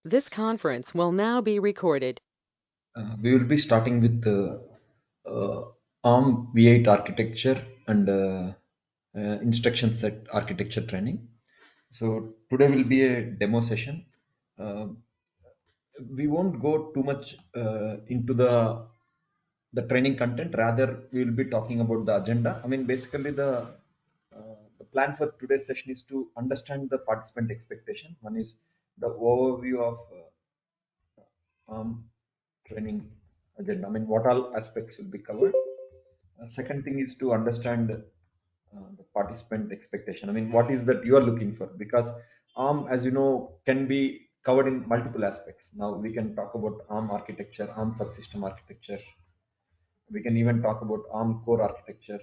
This conference will now be recorded. We will be starting with the ARM V8 architecture and instruction set architecture training. So today will be a demo session. Uh, we won't go too much into the training content. Rather, we will be talking about the agenda. I mean, basically the plan for today's session is to understand the participant expectation. One is the overview of training agenda. I mean, what all aspects will be covered. Second thing is to understand the participant expectation. I mean, what is that you are looking for? Because ARM, as you know, can be covered in multiple aspects. Now we can talk about ARM architecture, ARM subsystem architecture. We can even talk about ARM core architecture.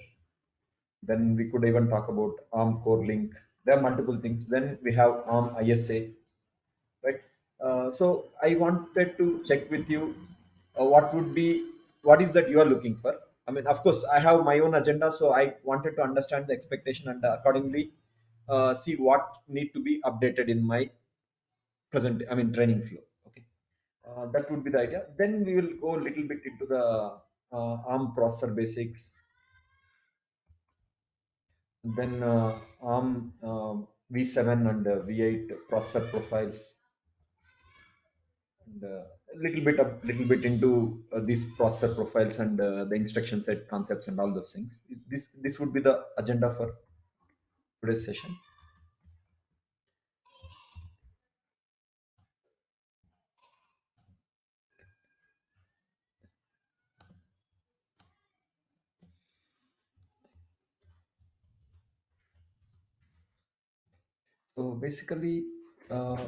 Then we could even talk about ARM core link. There are multiple things. Then we have ARM ISA, right? So I wanted to check with you what is that you are looking for. I mean, of course, I have my own agenda, so I wanted to understand the expectation and accordingly see what need to be updated in my present, I mean, training flow. Okay, that would be the idea. Then we will go a little bit into the ARM processor basics, then ARM V7 and V8 processor profiles, and a little bit into these processor profiles and the instruction set concepts and all those things. This would be the agenda for today's session. So basically, uh,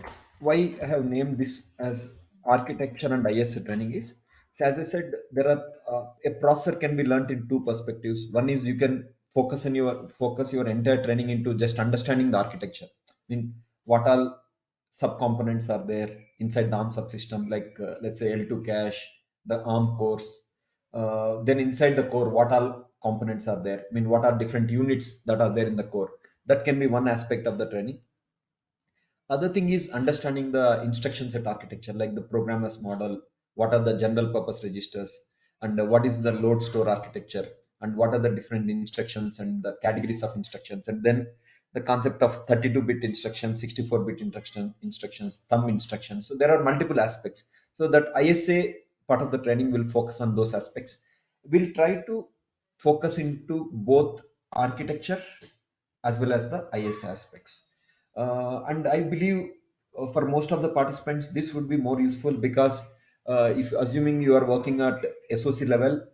why I have named this as architecture and IS training is, so as I said, there are a processor can be learnt in two perspectives. One is you can focus your entire training into just understanding the architecture. I mean, what all subcomponents are there inside the ARM subsystem, like let's say L2 cache, the ARM cores. Then inside the core, what all components are there? I mean, what are different units that are there in the core? That can be one aspect of the training. Other thing is understanding the instruction set architecture, like the programmer's model, what are the general purpose registers, and what is the load store architecture, and what are the different instructions and the categories of instructions, and then the concept of 32-bit instructions, 64-bit instructions, thumb instructions. So there are multiple aspects. So that ISA part of the training will focus on those aspects. We'll try to focus into both architecture as well as the IS aspects. And I believe for most of the participants, this would be more useful because if assuming you are working at SOC level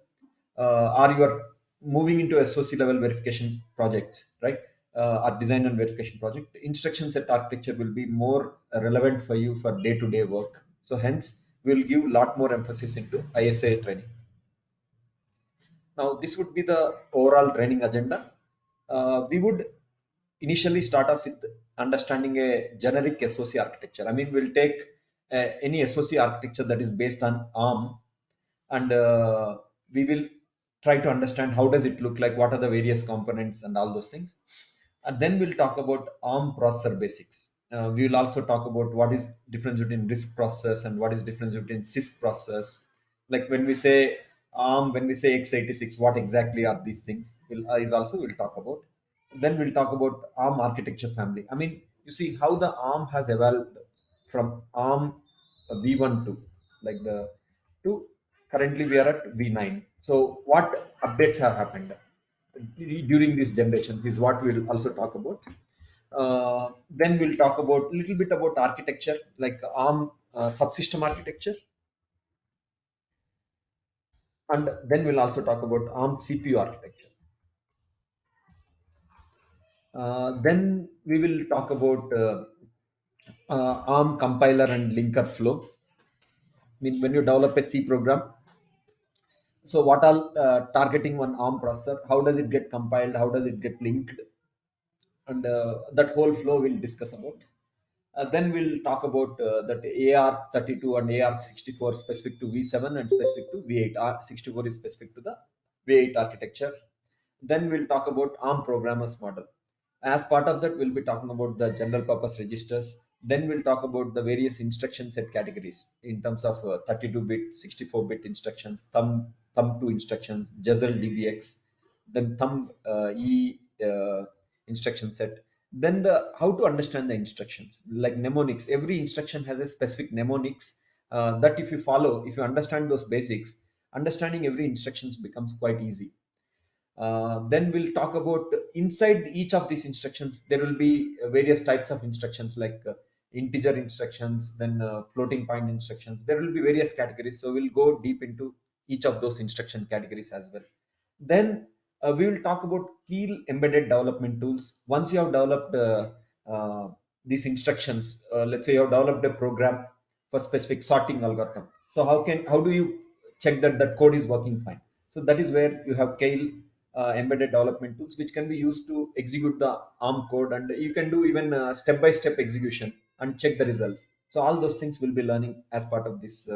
or you are moving into SOC level verification projects, right? Or design and verification project, instruction set architecture will be more relevant for you for day-to-day work. So hence, we'll give a lot more emphasis into ISA training. Now, this would be the overall training agenda. We would initially start off with understanding a generic SOC architecture. I mean, we'll take any SOC architecture that is based on ARM, and we will try to understand how does it look like, what are the various components, and all those things. And then we'll talk about ARM processor basics. We will also talk about what is difference between RISC process and what is difference between CISC process. Like when we say ARM, when we say x86, what exactly are these things? Is also we'll talk about. Then we'll talk about ARM architecture family. I mean, you see how the ARM has evolved from ARM V1 to like the to currently we are at V9. So what updates have happened during this generation is what we'll also talk about. Then we'll talk about a little bit about architecture, like ARM subsystem architecture, and then we'll also talk about ARM CPU architecture. Then we will talk about ARM compiler and linker flow. I mean, when you develop a C program, so what all targeting one ARM processor, how does it get compiled, how does it get linked, and that whole flow we'll discuss about. Then we'll talk about that AR32 and AR64 specific to V7 and specific to V8. R64 is specific to the V8 architecture. Then we'll talk about ARM programmers model. As part of that, we'll be talking about the general purpose registers, Then we'll talk about the various instruction set categories in terms of 32-bit, 64-bit instructions, thumb 2 instructions, Jazzel DBX, then thumb instruction set. Then the how to understand the instructions like mnemonics. Every instruction has a specific mnemonics that if you follow, if you understand those basics, understanding every instructions becomes quite easy. Then we'll talk about inside each of these instructions, there will be various types of instructions like integer instructions, then floating point instructions. There will be various categories. So we'll go deep into each of those instruction categories as well. Then we will talk about key embedded development tools. Once you have developed these instructions, let's say you have developed a program for specific sorting algorithm. So how do you check that that code is working fine? So that is where you have Kale embedded development tools, which can be used to execute the ARM code, and you can do even step-by-step execution and check the results. So all those things will be learning as part of this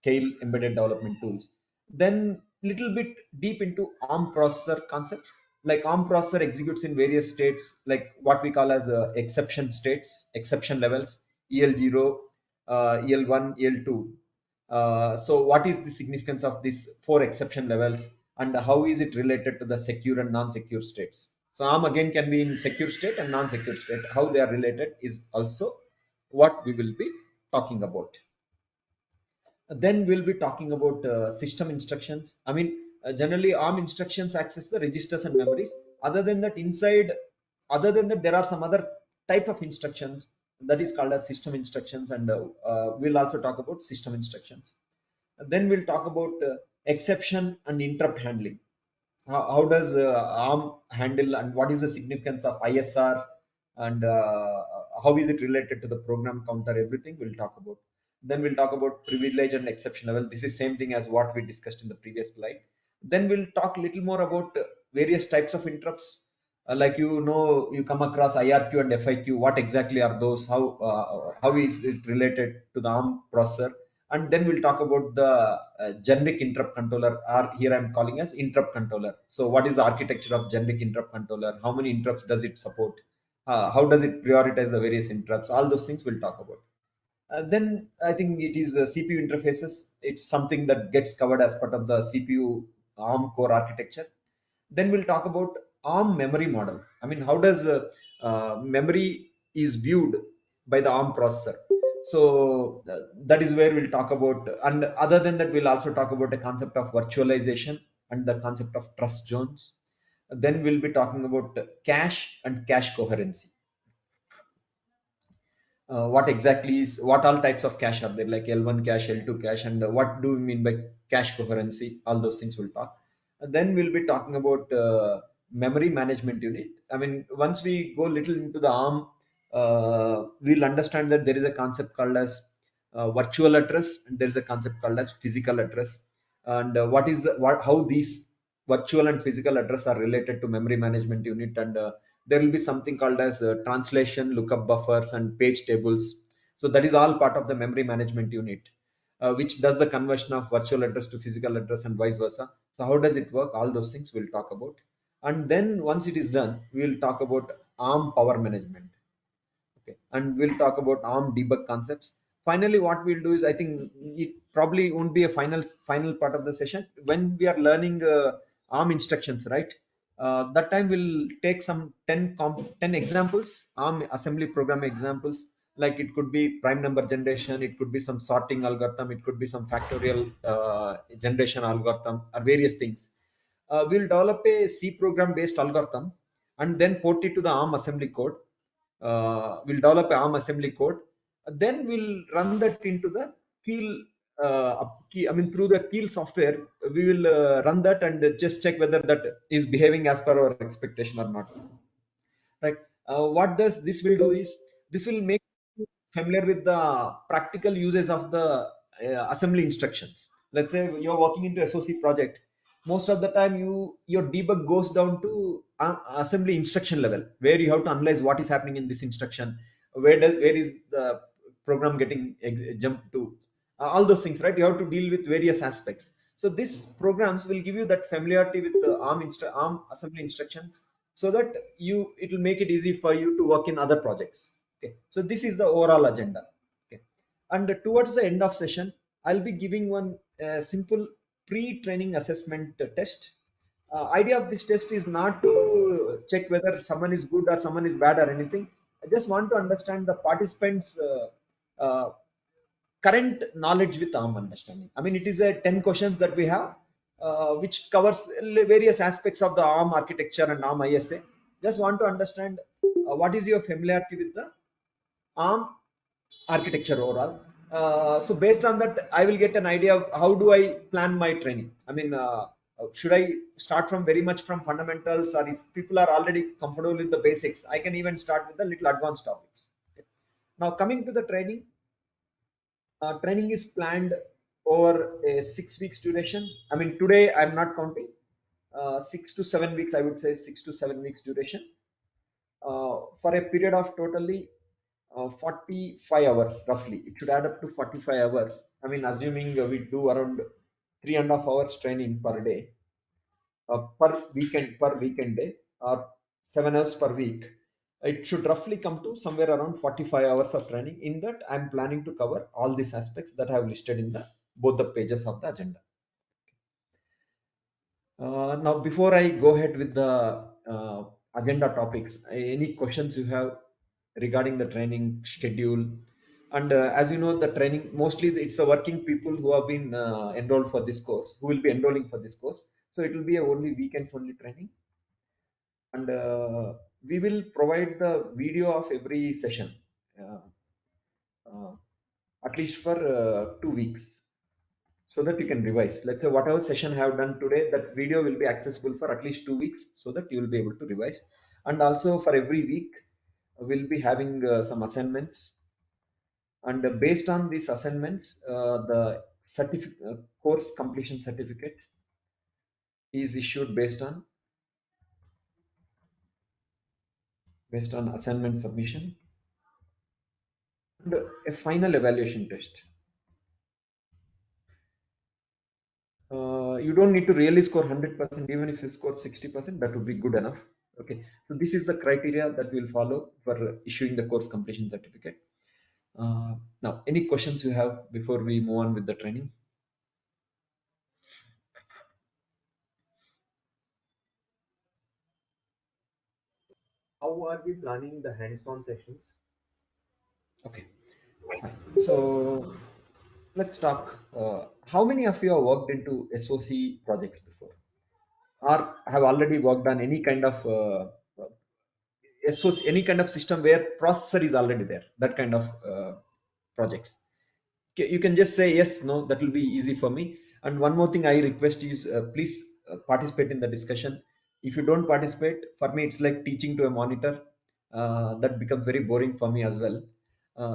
Kale embedded development tools. Then little bit deep into ARM processor concepts. Like ARM processor executes in various states, like what we call as exception states, exception levels, EL0, EL1, EL2. So what is the significance of these four exception levels, and how is it related to the secure and non-secure states? So ARM again can be in secure state and non-secure state. How they are related is also what we will be talking about. Then we'll be talking about system instructions. I mean, generally ARM instructions access the registers and memories. Other than that, other than that, there are some other type of instructions that is called as system instructions, and we'll also talk about system instructions. Then we'll talk about exception and interrupt handling. How does ARM handle, and what is the significance of ISR, and how is it related to the program counter? Everything we'll talk about. Then we'll talk about privilege and exception level. This is same thing as what we discussed in the previous slide. Then we'll talk a little more about various types of interrupts. Like you come across IRQ and FIQ. What exactly are those? How is it related to the ARM processor? And then we'll talk about the generic interrupt controller, or here I'm calling as interrupt controller. So what is the architecture of generic interrupt controller? How many interrupts does it support? How does it prioritize the various interrupts? All those things we'll talk about. Then I think it is CPU interfaces. It's something that gets covered as part of the CPU ARM core architecture. Then we'll talk about ARM memory model. I mean, how does memory is viewed by the ARM processor? So that is where we'll talk about. And other than that, we'll also talk about the concept of virtualization and the concept of trust zones. Then we'll be talking about cache and cache coherency. What exactly is, what all types of cache are there, like L1 cache, L2 cache, and what do we mean by cache coherency? All those things we'll talk. And then we'll be talking about memory management unit. I mean, once we go little into the ARM, we'll understand that there is a concept called as virtual address, and there is a concept called as physical address. And how these virtual and physical address are related to memory management unit. And there will be something called as translation, lookup buffers, and page tables. So that is all part of the memory management unit, which does the conversion of virtual address to physical address and vice versa. So how does it work? All those things we'll talk about. And then once it is done, we'll talk about ARM power management. Okay, and we'll talk about ARM debug concepts. Finally, what we'll do is, I think it probably won't be a final part of the session when we are learning ARM instructions, right? That time we'll take some 10 examples, ARM assembly program examples. Like it could be prime number generation, it could be some sorting algorithm, it could be some factorial generation algorithm, or various things. We'll develop a C program based algorithm and then port it to the ARM assembly code. We'll develop a ARM assembly code. Then we'll run that into the Keel. I mean, through the Keel software, we will run that and just check whether that is behaving as per our expectation or not. Right? What does this will do is, this will make you familiar with the practical uses of the assembly instructions. Let's say you're working into SOC project. Most of the time, your debug goes down to assembly instruction level, where you have to analyze what is happening in this instruction, where is the program getting jumped to, all those things, right? You have to deal with various aspects. So these programs will give you that familiarity with the ARM assembly instructions, so that it will make it easy for you to work in other projects. Okay, so this is the overall agenda. Okay, and towards the end of session, I'll be giving one simple pre-training assessment test. Idea of this test is not to check whether someone is good or someone is bad or anything. I just want to understand the participants uh, current knowledge with arm understanding. I mean, it is a 10 questions that we have, which covers various aspects of the arm architecture and arm isa. Just want to understand what is your familiarity with the arm architecture overall. So based on that, I will get an idea of how do I plan my training. I mean, should I start from very much from fundamentals, or if people are already comfortable with the basics, I can even start with the little advanced topics. Okay. Now coming to the training, training is planned over a 6 weeks duration. I mean, today I'm not counting. 6 to 7 weeks, I would say 6 to 7 weeks duration, for a period of totally 45 hours roughly. It should add up to 45 hours. I mean, assuming we do around 3.5 hours training per day, per weekend day, or 7 hours per week. It should roughly come to somewhere around 45 hours of training. In that, I'm planning to cover all these aspects that I have listed in the both the pages of the agenda. Now, before I go ahead with the agenda topics, any questions you have regarding the training schedule? And as you know, the training mostly it's the working people who have been enrolled for this course, who will be enrolling for this course. So it will be a only weekends only training, and we will provide the video of every session, uh, uh, at least for 2 weeks, so that you can revise. Let's say whatever session I have done today, that video will be accessible for at least 2 weeks, so that you will be able to revise. And also for every week, we'll be having some assignments, and based on these assignments, the certificate, course completion certificate is issued based on assignment submission, and a final evaluation test. You don't need to really score 100%. Even if you score 60%, that would be good enough. Okay, so this is the criteria that we'll follow for issuing the course completion certificate. Now, any questions you have before we move on with the training? How are we planning the hands-on sessions? Okay, fine. So let's talk. How many of you have worked into SOC projects before, or have already worked on any kind of SOC, any kind of system where processor is already there? That kind of projects. Okay, you can just say yes, no, that will be easy for me. And one more thing I request is, please participate in the discussion. If you don't participate, for me it's like teaching to a monitor. That becomes very boring for me as well.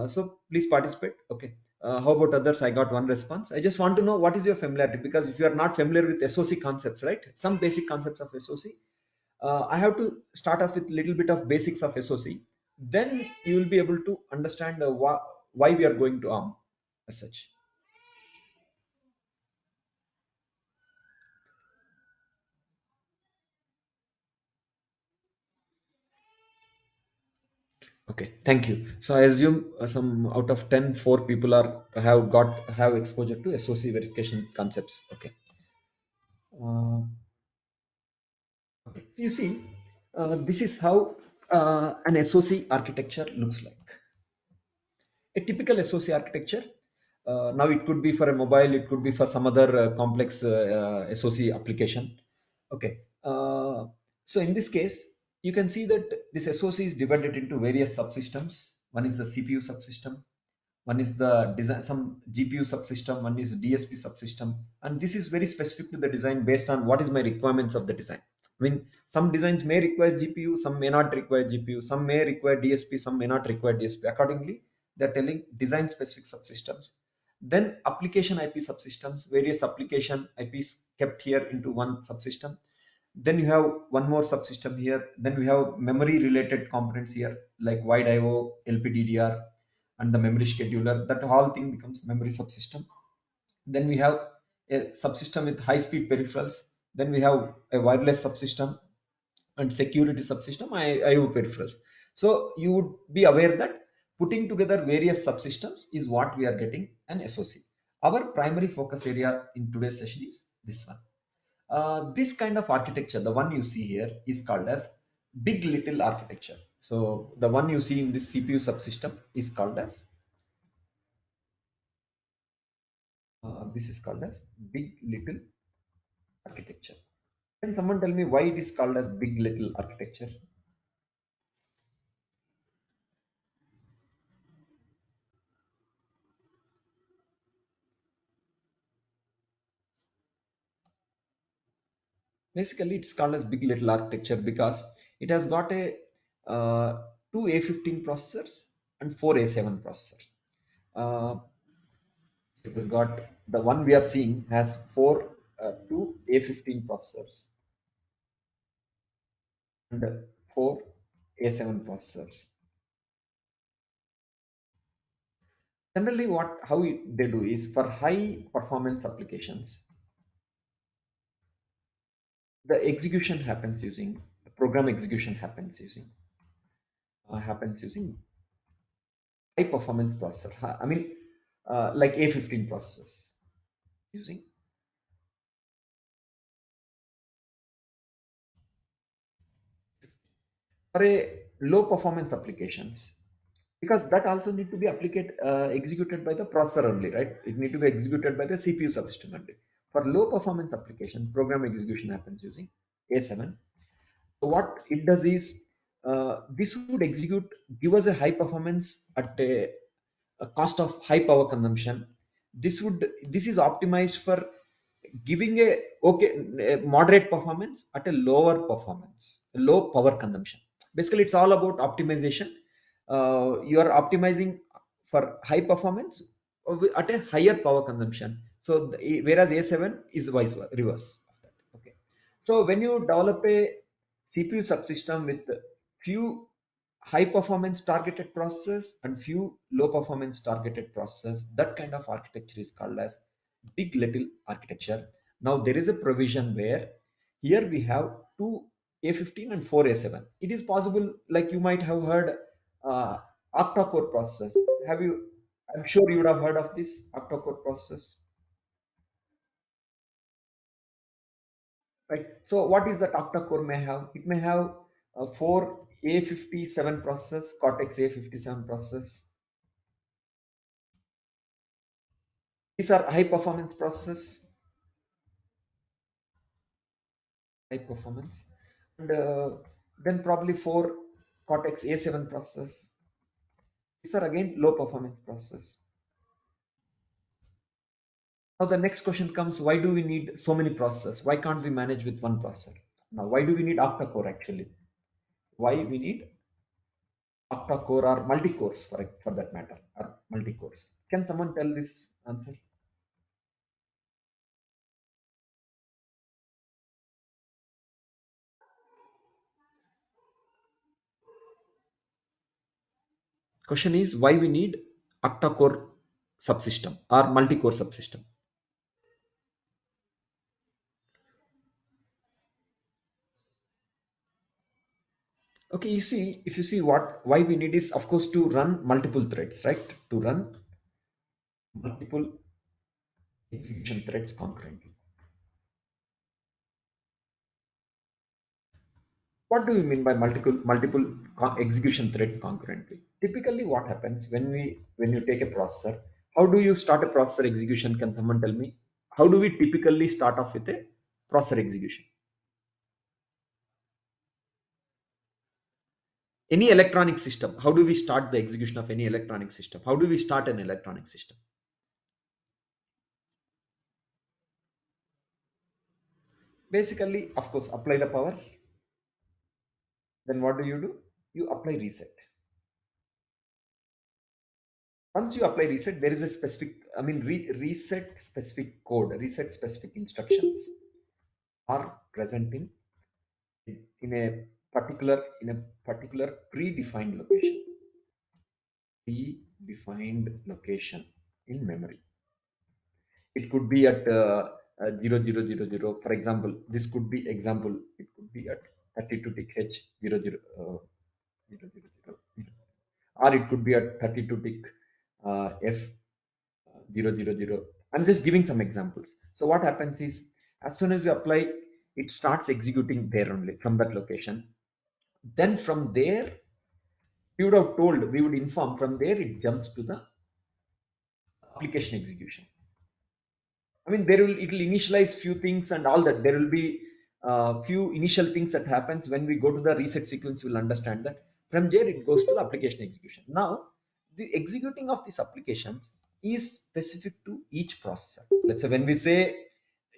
So please participate. Okay, how about others? I got one response. I just want to know what is your familiarity, because if you are not familiar with SOC concepts, right, some basic concepts of SOC, I have to start off with little bit of basics of SOC. Then you will be able to understand why we are going to ARM as such. Okay, thank you. So I assume some out of 10, 4 people are have exposure to SOC verification concepts. Okay. Uh, okay. So you see, this is how an SOC architecture looks like. A typical SOC architecture. Now it could be for a mobile, it could be for some other complex SOC application. Okay. So in this case, you can see that this SOC is divided into various subsystems. One is the CPU subsystem, one is the design, some GPU subsystem, one is DSP subsystem, and this is very specific to the design based on what is my requirements of the design. I mean, some designs may require GPU, some may not require GPU, some may require DSP, some may not require DSP. Accordingly, they're telling design specific subsystems. Then application IP subsystems, various application IPs kept here into one subsystem. Then you have one more subsystem here. Then we have memory related components here, like wide IO, LPDDR, and the memory scheduler. That whole thing becomes memory subsystem. Then we have a subsystem with high speed peripherals. Then we have a wireless subsystem and security subsystem, IO peripherals. So you would be aware that putting together various subsystems is what we are getting an SOC. Our primary focus area in today's session is this one. This kind of architecture, the one you see here, is called as big little architecture. So the one you see in this CPU subsystem is called as big little architecture. Can someone tell me why it is called as big little architecture? Basically, it's called as big little architecture because it has got a two A15 processors and four A7 processors. Uh, it has got the one we are seeing has two A15 processors and four A7 processors. Generally, they do is for high performance applications, the program execution happens using high performance processor. I mean, like A15 processors using for a low performance applications, because that also need to be executed by the processor only, right? It need to be executed by the CPU subsystem only. For low performance application, program execution happens using A7. So what it does is this would give us a high performance at a cost of high power consumption. This is optimized for giving a moderate performance at a low power consumption. Basically, it's all about optimization. You are optimizing for high performance at a higher power consumption. So whereas A7 is reverse of that. Okay. So when you develop a CPU subsystem with few high performance targeted processes and few low performance targeted processes, that kind of architecture is called as big little architecture. Now there is a provision where here we have two A15 and four A7. It is possible, like you might have heard octa-core process. Have you? I'm sure you would have heard of this octa-core process, right? So what is that octa-core may have? It may have four A57 process, Cortex A57 process. These are high performance processes, high performance, and then probably four Cortex A7 process. These are again low performance process. Now the next question comes: why do we need so many processors? Why can't we manage with one processor? Now, why do we need octa-core actually? Why we need octa-core or multi-cores for that matter, or multi-cores? Can someone tell this answer? Question is why we need octa-core subsystem or multi-core subsystem. Okay, if you see why we need is of course to run multiple threads, right? To run multiple execution threads concurrently. What do you mean by multiple execution threads concurrently? Typically, what happens when you take a processor? How do you start a processor execution? Can someone tell me? How do we typically start off with a processor execution? Any electronic system. How do we start the execution of any electronic system? How do we start an electronic system? Basically, of course, apply the power. Then what do? You apply reset. Once you apply reset, there is a specific, I mean, reset specific code, reset specific instructions are present in a particular predefined location in memory. It could be at 0000. For example, this could be example. It could be at 32 TH 0000. or it could be a 32 tick F000. I'm just giving some examples. So what happens is, as soon as you apply, it starts executing there only from that location. Then from there, we would have told, we would inform, from there it jumps to the application execution. I mean, it will initialize few things and all that. There will be few initial things that happens when we go to the reset sequence. We'll understand that from there it goes to the application execution. Now, the executing of these applications is specific to each processor. Let's say when we say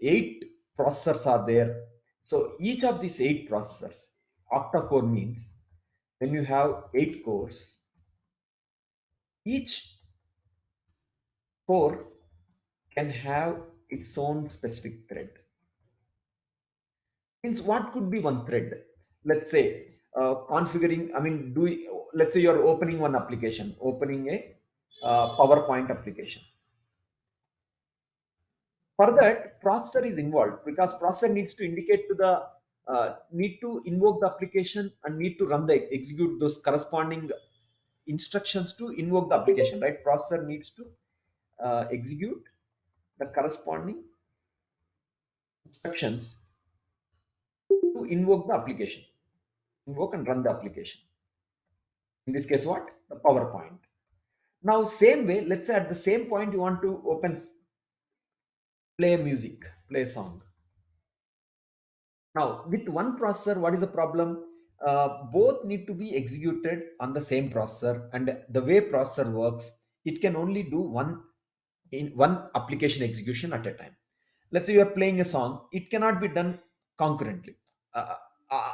8 processors are there, so each of these 8 processors, octa-core means when you have 8 cores, each core can have its own specific thread. Means what could be one thread? Let's say configuring, I mean, let's say you're opening one application, opening a PowerPoint application. For that, processor is involved, because processor needs to indicate to the need to invoke the application and need to run the execute those corresponding instructions to invoke the application, right? Processor needs to execute the corresponding instructions to invoke the application, invoke and run the application. In this case, what? The PowerPoint. Now, same way, let's say at the same point you want to play music, play a song. Now, with one processor, what is the problem? Both need to be executed on the same processor, and the way processor works, it can only do one application execution at a time. Let's say you are playing a song, it cannot be done concurrently.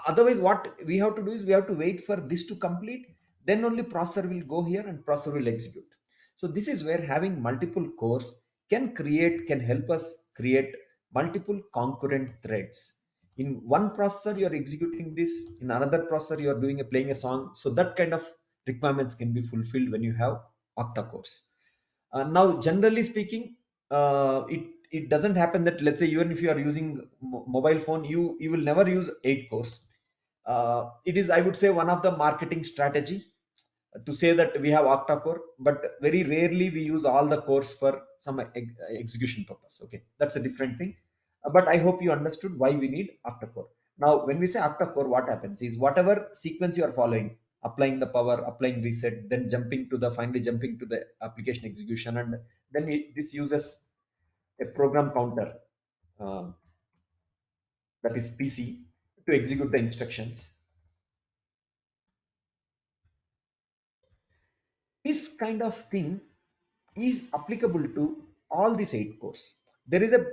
Otherwise, what we have to do is we have to wait for this to complete, then only processor will go here and processor will execute. So this is where having multiple cores can help us create multiple concurrent threads. In one processor you are executing this, in another processor you are playing a song. So that kind of requirements can be fulfilled when you have octa cores. Now, generally speaking, it doesn't happen that, let's say, even if you are using mobile phone, you will never use 8 cores. It is, I would say, one of the marketing strategy to say that we have octa core, but very rarely we use all the cores for some execution purpose. Okay, that's a different thing. But I hope you understood why we need octa core. Now, when we say octa core, what happens is whatever sequence you are following, applying the power, applying reset, then finally jumping to the application execution, and then this uses a program counter, uh, that is PC, to execute the instructions. This kind of thing is applicable to all these 8 cores. There is a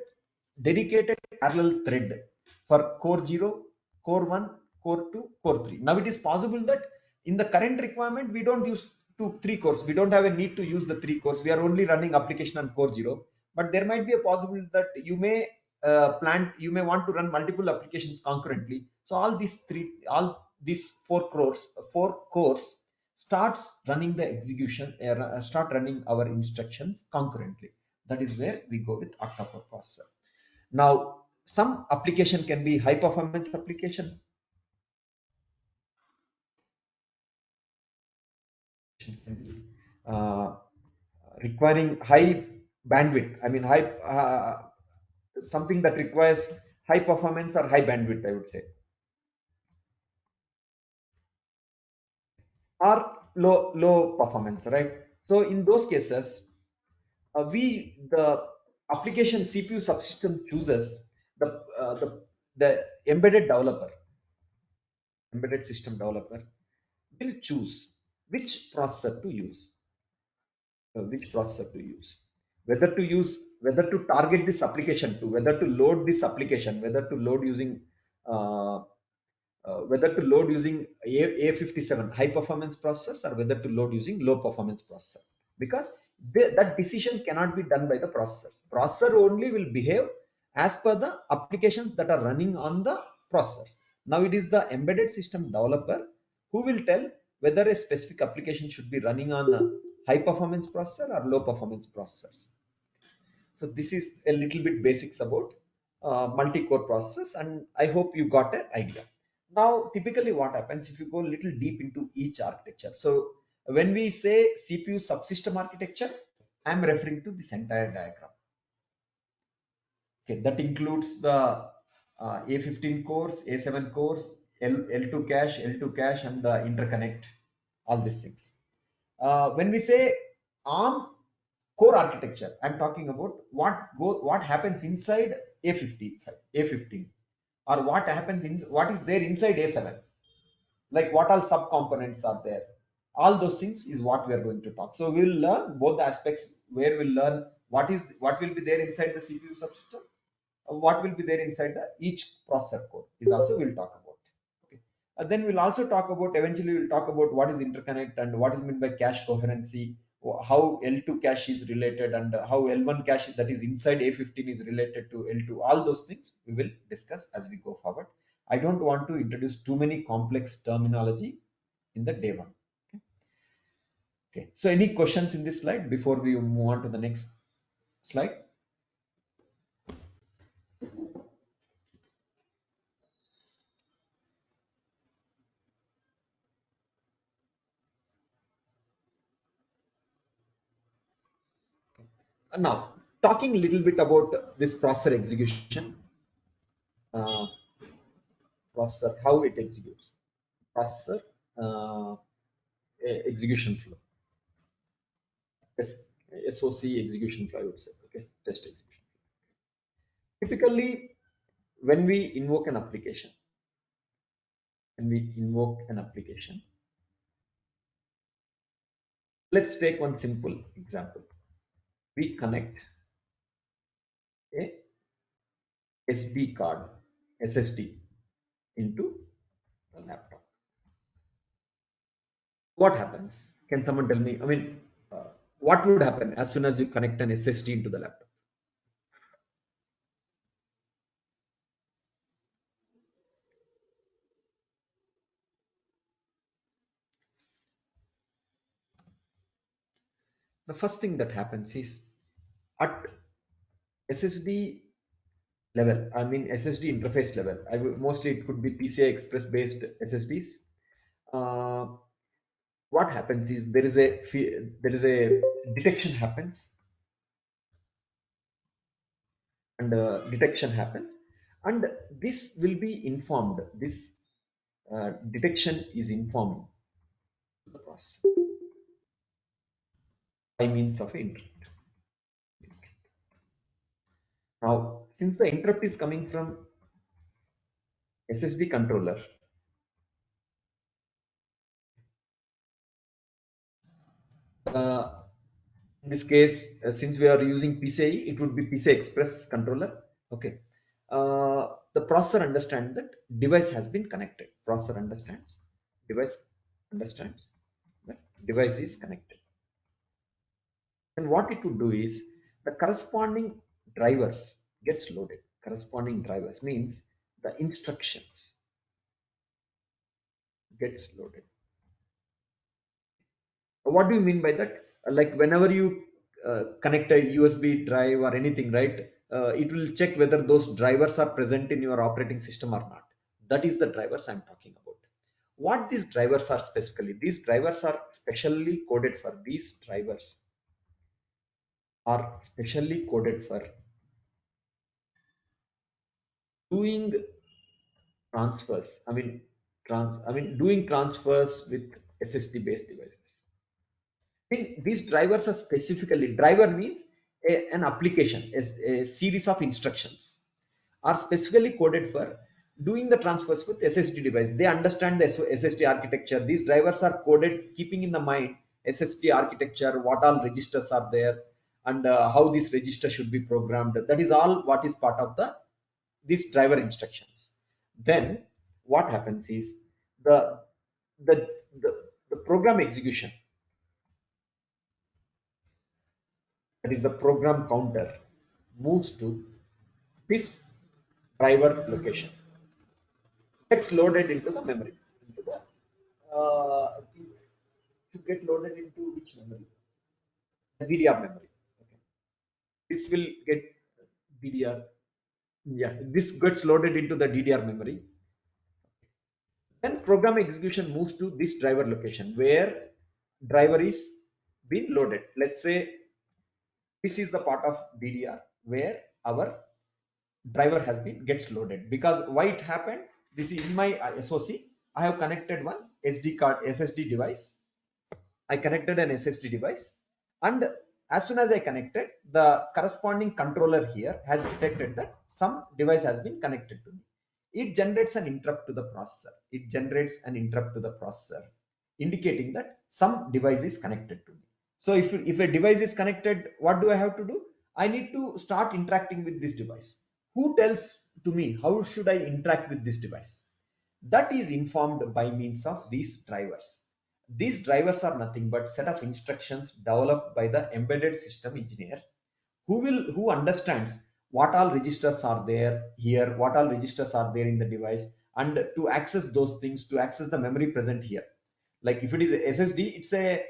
dedicated parallel thread for core 0, core 1, core 2, core 3. Now it is possible that in the current requirement we don't use 3 cores. We don't have a need to use the 3 cores. We are only running application on core 0. But there might be a possibility that you may want to run multiple applications concurrently. So all these 4 cores starts running the execution, start running our instructions concurrently. That is where we go with octa-core processor. Now, some application can be high performance application, uh, requiring high bandwidth. I mean, something that requires high performance or high bandwidth, I would say, or low performance, right? So in those cases, the application CPU subsystem chooses the embedded system developer will choose which processor to use, which processor to use, whether to target this application to, whether to load this application, uh, whether to load using A57 high performance processors, or whether to load using low performance processor, because that decision cannot be done by the processors. Processor only will behave as per the applications that are running on the processors. Now it is the embedded system developer who will tell whether a specific application should be running on a high performance processor or low performance processors. So this is a little bit basics about multi-core process, and I hope you got an idea. Now, typically what happens if you go a little deep into each architecture? So When we say CPU subsystem architecture, I'm referring to this entire diagram. Okay, that includes the A15 cores, A7 cores, L2 cache, L2 cache, and the interconnect, all these things. When we say ARM core architecture, I'm talking about what happens inside A15, or what is there inside A7, like what all subcomponents are there. All those things is what we are going to talk. So we will learn both the aspects, where we'll learn what will be there inside the CPU subsystem, what will be there inside each processor core is also we'll talk about. Okay. Then we'll also talk about, eventually we'll talk about what is interconnect and what is meant by cache coherency, how L2 cache is related, and how L1 cache that is inside A15 is related to L2. All those things we will discuss as we go forward. I don't want to introduce too many complex terminology in the day one. Okay. Okay. So any questions in this slide before we move on to the next slide? Now, talking a little bit about this processor execution, uh, processor, how it executes, processor uh, execution flow, SOC execution flow, I would say, okay, test execution. Typically, when we invoke an application, let's take one simple example. We connect a SD card, SSD, into the laptop. What happens? Can someone tell me? I mean, what would happen as soon as you connect an SSD into the laptop? The first thing that happens is, at SSD level, I mean SSD interface level, mostly it could be PCI Express based SSDs. Uh, what happens is there is a detection happens, and detection happens, and this will be informed. This detection is informed to the process by means of interrupt. Now, since the interrupt is coming from SSD controller, uh, in this case, since we are using PCI, it would be PCI Express controller. Okay. The processor understands that device has been connected. Processor understands, device understands that device is connected. And what it would do is, the corresponding drivers gets loaded. Corresponding drivers means the instructions gets loaded. What do you mean by that? Like whenever you connect a USB drive or anything, right? It will check whether those drivers are present in your operating system or not. That is the drivers I'm talking about. What these drivers are specifically? These drivers are specially coded for. These drivers are specially coded for doing transfers. Doing transfers with SSD based devices. These drivers are specifically, driver means an application, a series of instructions are specifically coded for doing the transfers with SSD device. They understand the SSD architecture. These drivers are coded keeping in the mind SSD architecture, what all registers are there, and how this register should be programmed. That is all what is part of these driver instructions. Then what happens is, the the the, the program execution, that is the program counter, moves to this driver location, gets loaded into the memory, into the I think to get loaded into which memory? The DDR memory. Okay. This will get DDR. Yeah, this gets loaded into the DDR memory. Then program execution moves to this driver location, where driver is being loaded. Let's say this is the part of BDR where our driver has been gets loaded. Because why it happened, this is in my SoC. I have connected one SD card SSD device. I connected an SSD device, and as soon as I connected, the corresponding controller here has detected that some device has been connected to me. It generates an interrupt to the processor. It generates an interrupt to the processor, indicating that some device is connected to me. So if a device is connected, what do I have to do? I need to start interacting with this device. Who tells to me how should I interact with this device? That is informed by means of these drivers. These drivers are nothing but set of instructions developed by the embedded system engineer who understands what all registers are there here, what all registers are there in the device, and to access those things, to access the memory present here. Like if it is a SSD, it's a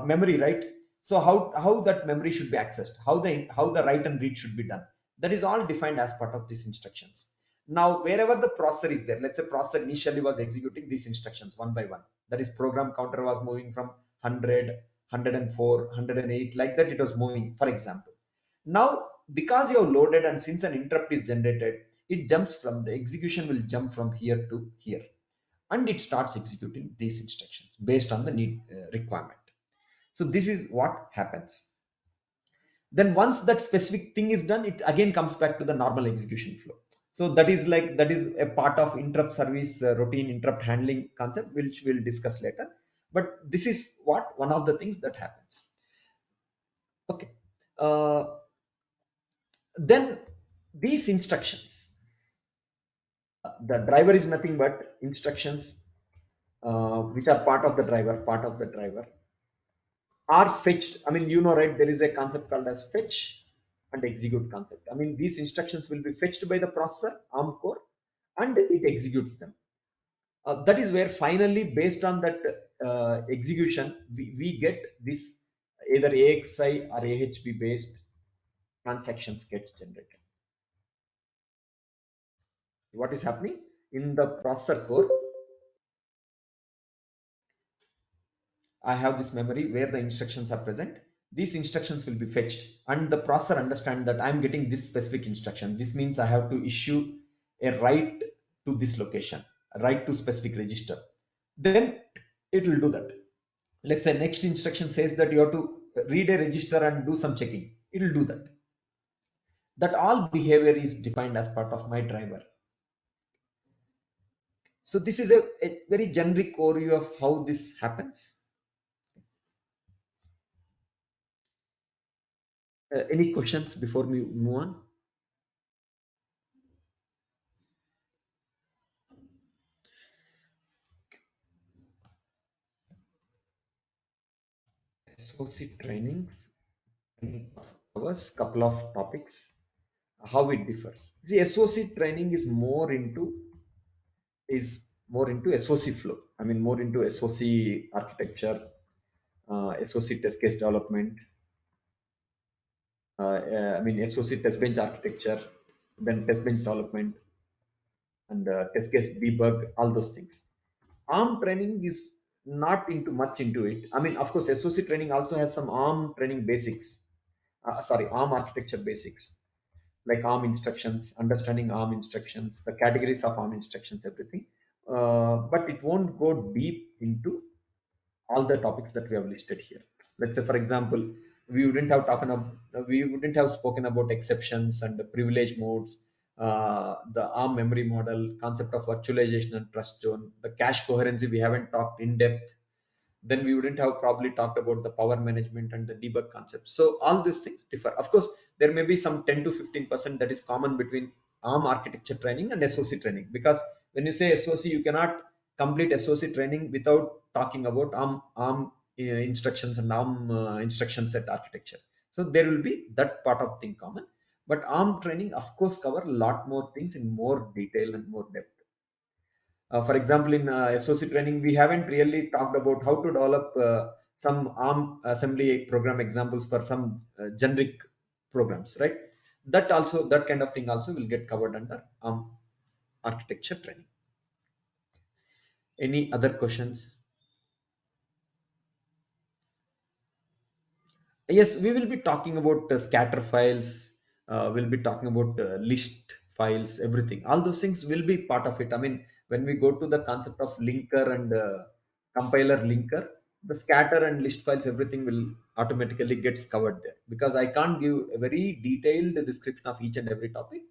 memory, right? So how that memory should be accessed, how the write and read should be done, that is all defined as part of these instructions. Now wherever the processor is there, let's say processor initially was executing these instructions one by one, that is program counter was moving from 100, 104, 108, like that it was moving, for example. Now because you have loaded, and since an interrupt is generated, it jumps from the execution will jump from here to here, and it starts executing these instructions based on the need requirement. So this is what happens. Then once that specific thing is done, it again comes back to the normal execution flow. So that is a part of interrupt service routine interrupt handling concept, which we'll discuss later. But this is what one of the things that happens. Okay. uh, then these instructions, the driver is nothing but instructions which are part of the driver are fetched. I mean, right, there is a concept called as fetch and execute concept. I mean, these instructions will be fetched by the processor, ARM core, and it executes them. That is where finally, based on that execution, we get this either AXI or AHB based transactions gets generated. What is happening in the processor core? I have this memory where the instructions are present. These instructions will be fetched, and the processor understands that I'm getting this specific instruction. This means I have to issue a write to this location, a write to specific register. Then it will do that. Let's say next instruction says that you have to read a register and do some checking. It will do that. That all behavior is defined as part of my driver. So this is a very generic overview of how this happens. Any questions before we move on? SOC trainings covers couple of topics. How it differs. The SOC training is more into SOC flow. I mean, more into SOC architecture, SOC test case development. I mean, SOC test bench architecture, then test bench development, and test case debug, all those things. ARM training is not into much into it. I mean, of course, SOC training also has some ARM training basics. ARM architecture basics, like ARM instructions, understanding ARM instructions, the categories of ARM instructions, everything. But it won't go deep into all the topics that we have listed here. Let's say, for example, we wouldn't have spoken about exceptions and the privilege modes, the ARM memory model, concept of virtualization and trust zone, the cache coherency. We haven't talked in depth. Then we wouldn't have probably talked about the power management and the debug concepts. So all these things differ. Of course, there may be some 10 to 15% that is common between ARM architecture training and SOC training, because when you say SOC, you cannot complete SOC training without talking about ARM instructions and ARM instruction set architecture. So there will be that part of thing common. But ARM training, of course, cover a lot more things in more detail and more depth. For example, in SOC training, we haven't really talked about how to develop some ARM assembly program examples for some generic programs, right? That kind of thing also will get covered under ARM architecture training. Any other questions? Yes, we will be talking about scatter files. We'll be talking about list files, everything. All those things will be part of it. I mean, when we go to the concept of linker and compiler linker, the scatter and list files, everything will automatically gets covered there, because I can't give a very detailed description of each and every topic.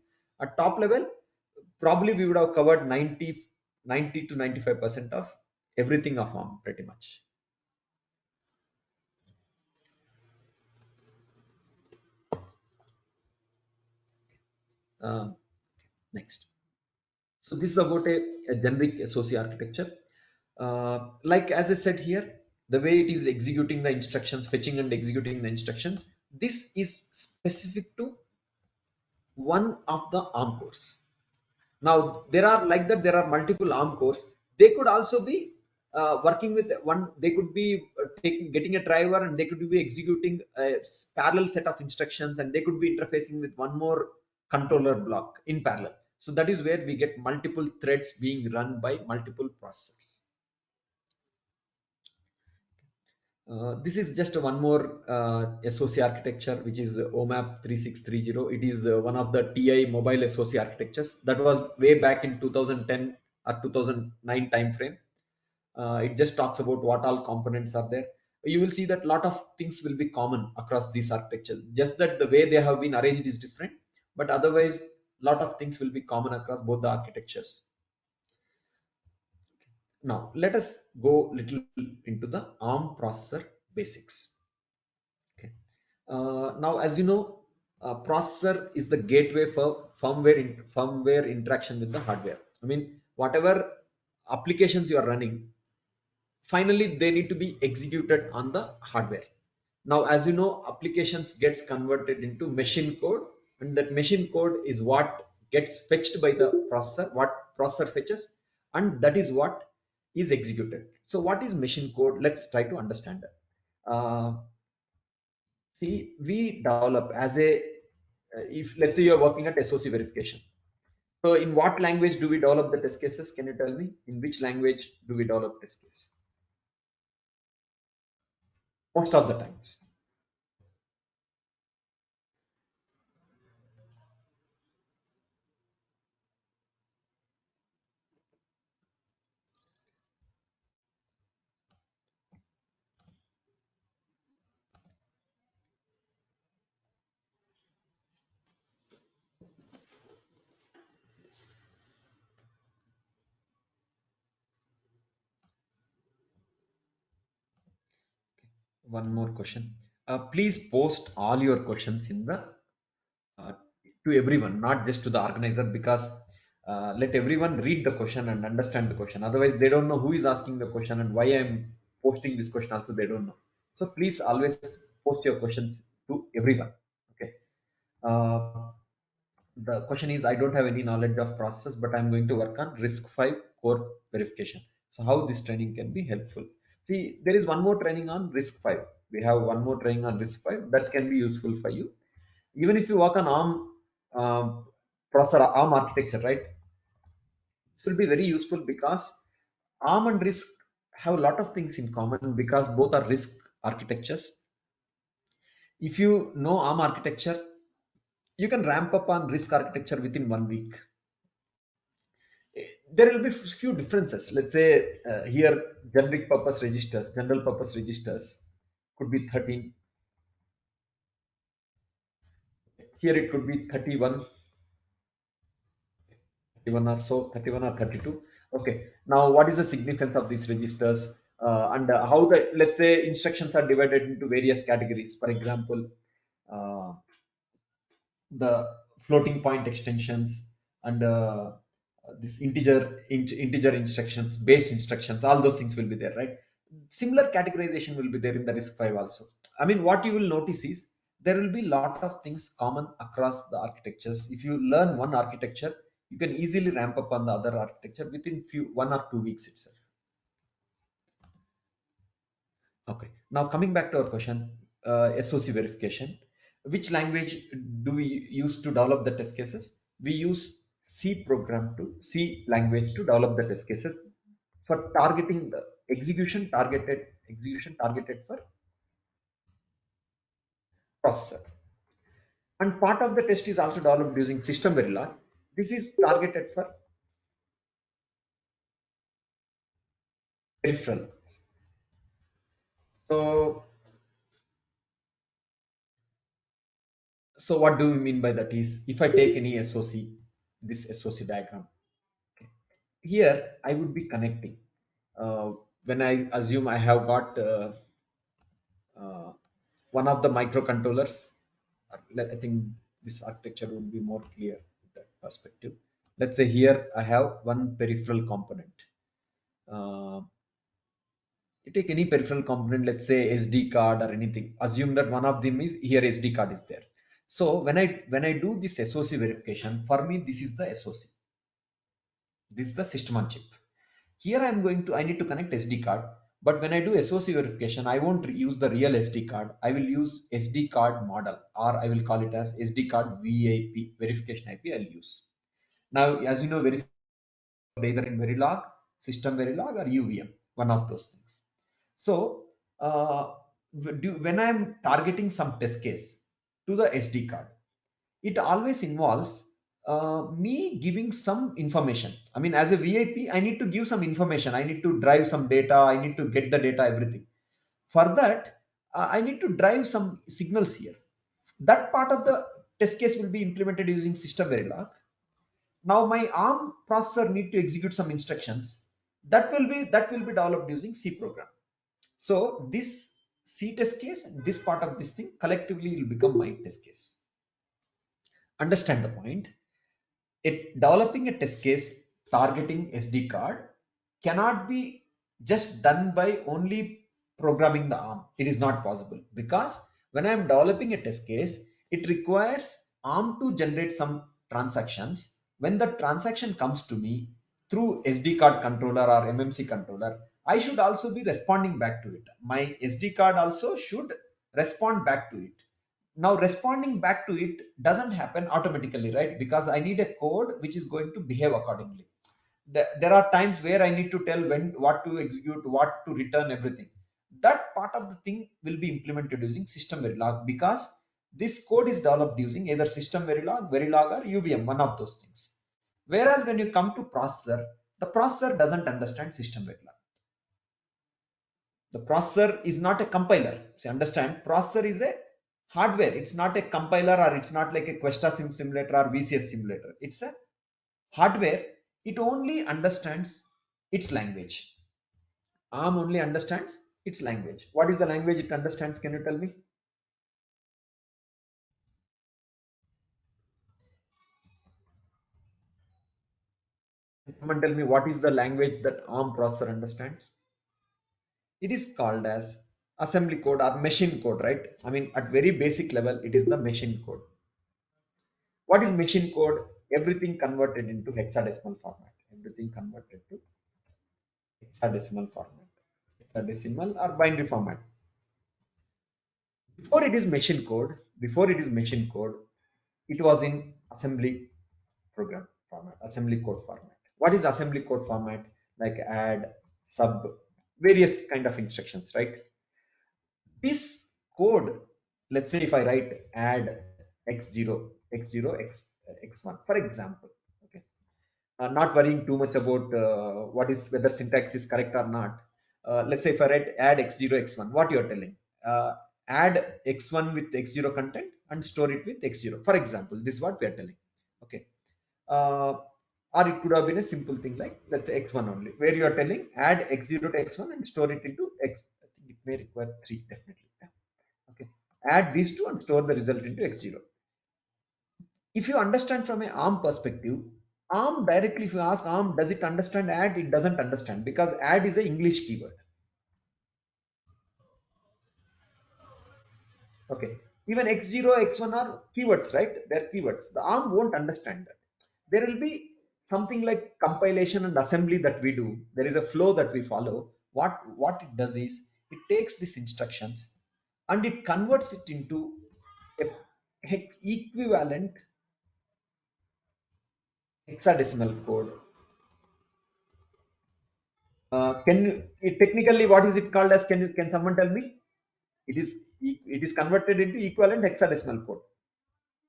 At top level, probably we would have covered 90 to 95% of everything of ARM pretty much. Uh, Next. So this is about a generic SOC architecture. Like as I said here, the way it is executing the instructions, fetching and executing the instructions, this is specific to one of the ARM cores. Now there are like that. There are multiple ARM cores. They could also be working with one. They could be getting a driver, and they could be executing a parallel set of instructions, and they could be interfacing with one more controller block in parallel. So that is where we get multiple threads being run by multiple processors. This is just one more SOC architecture, which is OMAP 3630. It is one of the TI mobile SOC architectures that was way back in 2010 or 2009 timeframe. It just talks about what all components are there. You will see that a lot of things will be common across these architectures. Just that the way they have been arranged is different, but otherwise, a lot of things will be common across both the architectures. Now, let us go little into the ARM processor basics. Okay. Now, as you know, processor is the gateway for firmware interaction with the hardware. I mean, whatever applications you are running, finally they need to be executed on the hardware. Now, as you know, applications gets converted into machine code, and that machine code is what gets fetched by the processor, what processor fetches, and that is what is executed. So what is machine code? Let's try to understand that. See, we develop as a if let's say you're working at SOC verification. So in what language do we develop the test cases? Can you tell me in which language do we develop test case? Most of the times. One more question. Please post all your questions in the uh, to everyone, not just to the organizer, because let everyone read the question and understand the question. Otherwise, they don't know who is asking the question and why I'm posting this question. Also, they don't know. So please always post your questions to everyone. Okay. Uh, the question is, I don't have any knowledge of process, but I'm going to work on RISC-V core verification. So how this training can be helpful? See, there is one more training on RISC-V. We have one more training on RISC-V that can be useful for you. Even if you work on ARM processor, ARM architecture, right? This will be very useful because ARM and RISC have a lot of things in common because both are RISC architectures. If you know ARM architecture, you can ramp up on RISC architecture within 1 week. There will be few differences. Let's say here general purpose registers could be 13. Here it could be 31, 31 or so, 31 or 32. Okay. Now, what is the significance of these registers and how the, let's say, instructions are divided into various categories. For example, uh, the floating point extensions and this integer instructions, base instructions, all those things will be there, right? Similar categorization will be there in the RISC-V also. I mean, what you will notice is there will be a lot of things common across the architectures. If you learn one architecture, you can easily ramp up on the other architecture within 1 or 2 weeks itself. Okay. Now coming back to our question, SOC verification. Which language do we use to develop the test cases? We use C language to develop the test cases for targeting the execution targeted for processor. And part of the test is also developed using system Verilog. This is targeted for peripheral. So, so what do we mean by that is, if I take any SOC, this SOC diagram, here I would be connecting. When I assume I have got uh, one of the microcontrollers, I think this architecture would be more clear with that perspective. Let's say here I have one peripheral component. Uh, you take any peripheral component, let's say SD card or anything. Assume that one of them is here, SD card is there. So when I do this SOC verification, for me this is the SOC. This is the system on chip. Here I need to connect SD card. But when I do SOC verification, I won't use the real SD card. I will use SD card model, or I will call it as SD card VIP, verification IP I'll use. Now, as you know, verification either in Verilog, system Verilog, or UVM, one of those things. So, when I'm targeting some test case to the SD card, it always involves me giving some information. I mean, as a VIP, I need to give some information. I need to drive some data. I need to get the data, everything. For that, I need to drive some signals here. That part of the test case will be implemented using system Verilog. Now my ARM processor need to execute some instructions. That will be developed using C program. So this C test case and this part of this thing collectively will become my test case. Understand the point? Developing a test case targeting SD card cannot be just done by only programming the ARM. It is not possible, because when I am developing a test case, it requires ARM to generate some transactions. When the transaction comes to me through SD card controller or MMC controller, I should also be responding back to it. My SD card also should respond back to it. Now responding back to it doesn't happen automatically, right? Because I need a code which is going to behave accordingly. There are times where I need to tell when, what to execute, what to return, everything. That part of the thing will be implemented using system Verilog, because this code is developed using either system Verilog or UVM, one of those things. Whereas when you come to processor, the processor doesn't understand system Verilog. The processor is not a compiler. So understand, processor is a hardware. It's not a compiler, or it's not like a Questa sim simulator or VCS simulator. It's a hardware. It only understands its language. ARM only understands its language. What is the language it understands? Can you tell me? Someone tell me what is the language that ARM processor understands? It is called as assembly code or machine code, right? I mean, at very basic level, it is the machine code. What is machine code? Everything converted into hexadecimal format. Everything converted to hexadecimal format. Hexadecimal or binary format. Before it is machine code, it was in assembly program format, assembly code format. What is assembly code format? Like add, sub, various kind of instructions, right? This code, let's say if I write add x0, x0, x1, for example, okay, not worrying too much about what is, whether syntax is correct or not. Let's say if I write add x0, x1, what you are telling? Add x1 with x0 content and store it with x0. For example, this is what we are telling. Okay. Uh, or it could have been a simple thing like, let's say x1 only, where you are telling add x0 to x1 and store it into x. I think it may require 3 definitely. Yeah. Okay. Add these two and store the result into x0. If you understand from an ARM perspective, ARM directly, if you ask ARM, does it understand add? It doesn't understand, because add is an English keyword. Okay. Even x0, x1 are keywords, right? They're keywords. The ARM won't understand that. There will be something like compilation and assembly that we do. There is a flow that we follow. What it does is, it takes these instructions and it converts it into a equivalent hexadecimal code. Can you, technically, what is it called as? Can someone tell me? it is converted into equivalent hexadecimal code.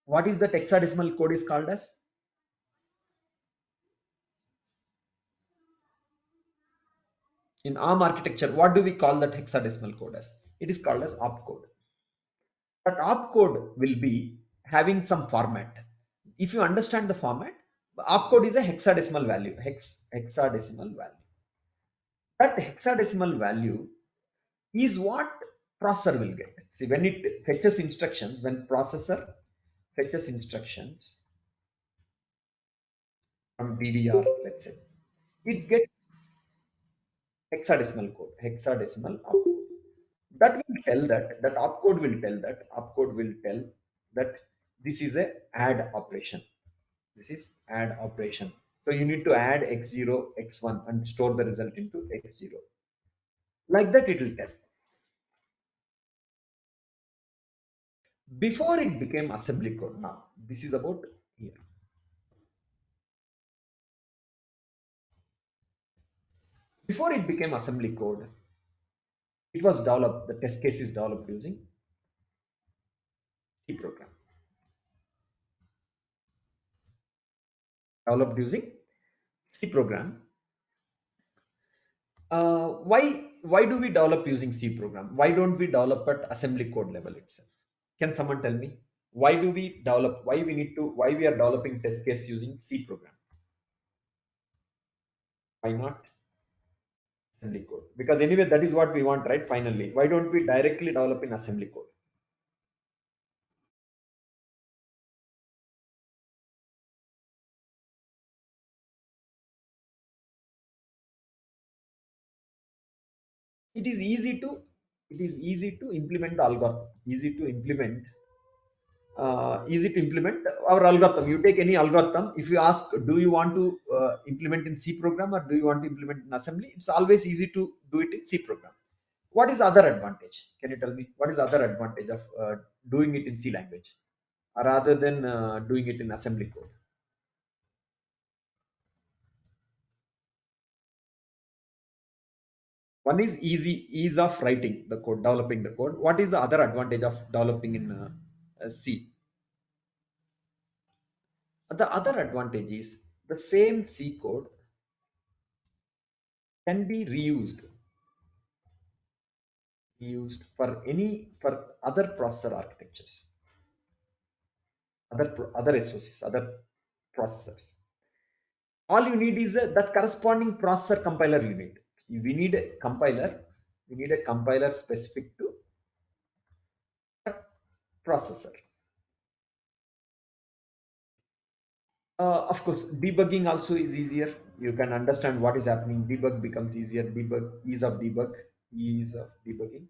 What is that hexadecimal code is called as? In ARM architecture, what do we call that hexadecimal code as? It is called as opcode. But opcode will be having some format. If you understand the format, opcode is a hexadecimal value. Hexadecimal value. That hexadecimal value is what processor will get. See, when it fetches instructions, when processor fetches instructions from DDR, let's say, it gets hexadecimal code, hexadecimal opcode. That will tell that opcode will tell that this is a add operation. This is add operation. So you need to add x0, x1 and store the result into x0. Like that it will tell. Before it became assembly code. Now, this is about here. Before it became assembly code, it was developed, the test case is developed using C program. Developed using C program. Why do we develop using C program? Why don't we develop at assembly code level itself? Can someone tell me? Why do we develop? Why we are developing test case using C program? Why not assembly code? Because anyway, that is what we want, right? Finally, why don't we directly develop in assembly code? It is easy to implement the algorithm. Easy to implement our algorithm. You take any algorithm. If you ask, do you want to implement in C program or do you want to implement in assembly? It's always easy to do it in C program. What is the other advantage? Can you tell me? What is the other advantage of doing it in C language rather than doing it in assembly code? One is ease of writing the code, developing the code. What is the other advantage of developing in C? The other advantage is the same C code can be reused for other processor architectures, other SoCs, other processors. All you need is that corresponding processor compiler you need. We need a compiler. We need a compiler specific to the processor. Of course, debugging also is easier. You can understand what is happening. Debug becomes easier. Ease of debugging.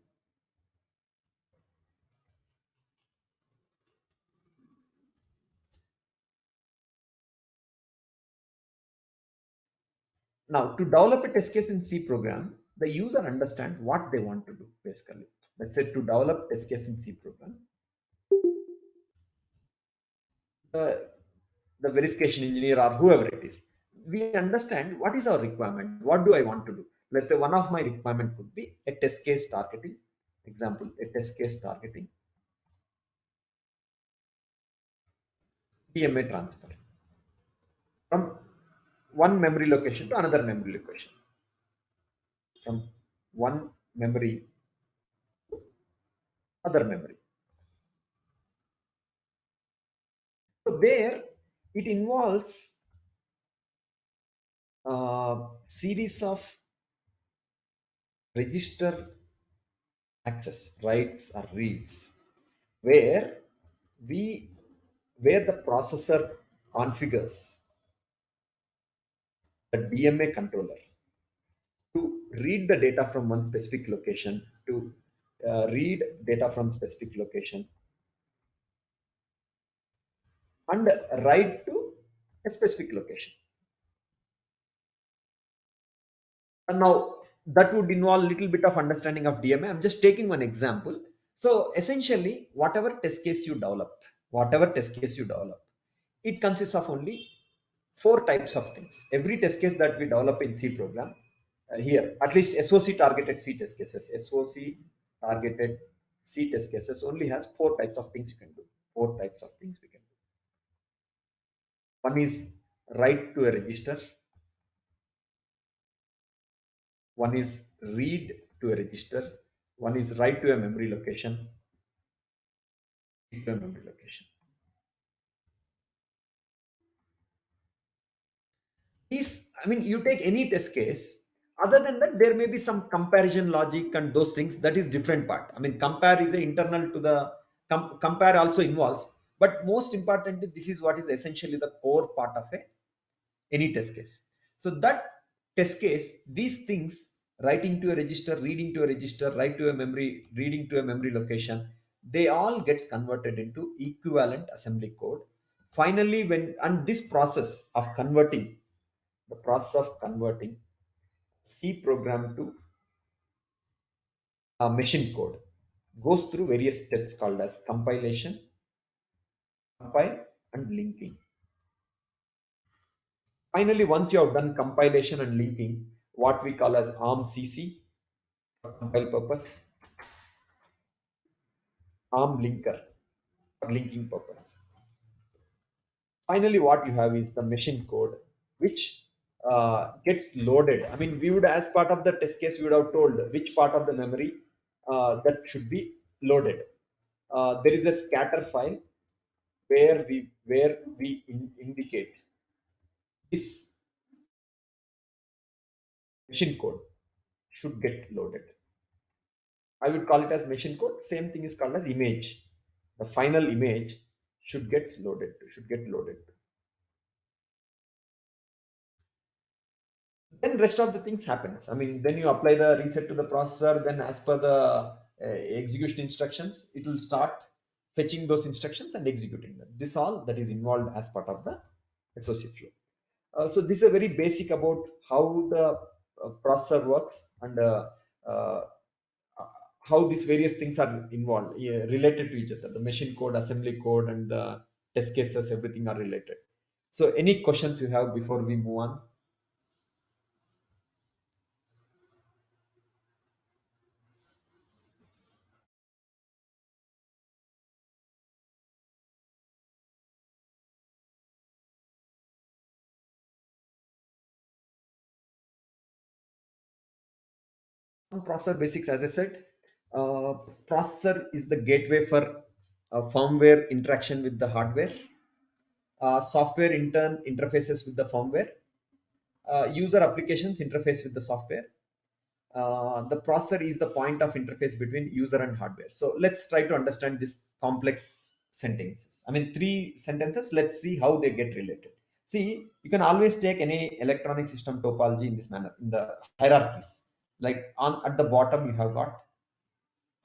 Now, to develop a test case in C program, the user understands what they want to do, basically. Let's say to develop test case in C program, the verification engineer or whoever it is, we understand what is our requirement, what do I want to do. Let's say one of my requirement could be a test case targeting, example, a test case targeting DMA transfer from one memory location to another memory location, from one memory other memory. So there it involves a series of register access, writes or reads, where we where the processor configures the DMA controller to read the data from one specific location to read data from specific location and write to a specific location. And now that would involve a little bit of understanding of DMA. I'm just taking one example. So essentially, whatever test case you develop, it consists of only four types of things. Every test case that we develop in C program, here, at least SOC targeted C test cases, SOC targeted C test cases only has four types of things you can do. Four types of things we can do. One is write to a register. One is read to a register. One is write to a memory location. Read to a memory location. I mean, you take any test case. Other than that, there may be some comparison logic and those things. That is different part. I mean, compare is a internal to the compare also involves. But most importantly, this is what is essentially the core part of any test case. So that test case, these things, writing to a register, reading to a register, write to a memory, reading to a memory location, they all gets converted into equivalent assembly code. Finally, when and this process of converting, the process of converting C program to machine code goes through various steps called as compilation, compile, and linking. Finally, once you have done compilation and linking, what we call as ARM-CC for compile purpose, ARM linker for linking purpose. Finally, what you have is the machine code, which gets loaded. I mean, we would, as part of the test case, we would have told which part of the memory that should be loaded. There is a scatter file where we indicate this machine code should get loaded. I would call it as machine code. Same thing is called as image. The final image should get loaded. Should get loaded. Then rest of the things happens. I mean, then you apply the reset to the processor. Then as per the execution instructions, it will start fetching those instructions and executing them. This all that is involved as part of the SOC flow. So this is a very basic about how the processor works and uh, how these various things are involved, related to each other. The machine code, assembly code, and the test cases, everything are related. So any questions you have before we move on? Some processor basics, as I said, uh, processor is the gateway for firmware interaction with the hardware. Software in turn interfaces with the firmware. User applications interface with the software. The processor is the point of interface between user and hardware. So let's try to understand this complex sentences. I mean, three sentences. Let's see how they get related. See, you can always take any electronic system topology in this manner, in the hierarchies. Like on at the bottom, you have got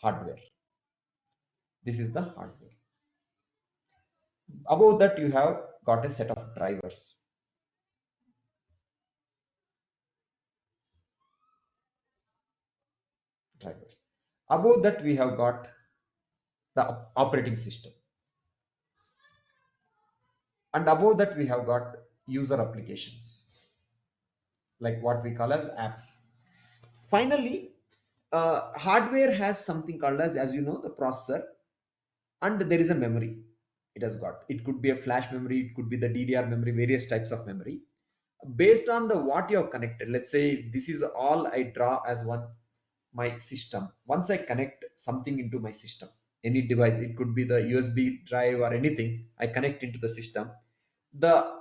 hardware. This is the hardware. Above that, you have got a set of drivers. Drivers. Above that, we have got the operating system. And above that, we have got user applications, like what we call as apps. Finally, hardware has something called as you know, the processor, and there is a memory. It has got. It could be a flash memory, it could be the DDR memory, various types of memory. Based on the what you have connected, let's say this is all I draw as one my system. Once I connect something into my system, any device, it could be the USB drive or anything, I connect into the system. The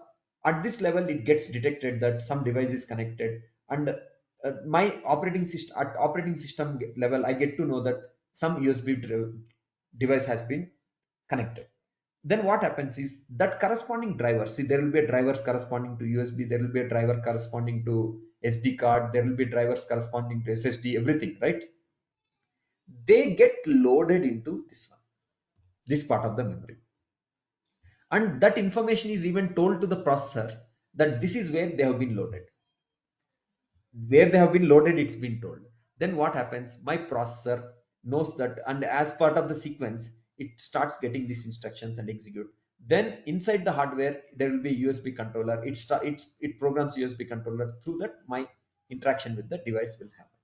at this level, it gets detected that some device is connected, and my operating system at operating system level, I get to know that some USB device has been connected. Then what happens is that corresponding driver, see, there will be a drivers corresponding to USB, there will be a driver corresponding to SD card, there will be drivers corresponding to SSD, everything, right? They get loaded into this one, this part of the memory, and that information is even told to the processor that this is where they have been loaded. Where they have been loaded, it's been told. Then what happens, my processor knows that, and as part of the sequence, it starts getting these instructions and execute. Then inside the hardware, there will be a USB controller. It programs USB controller. Through that, my interaction with the device will happen.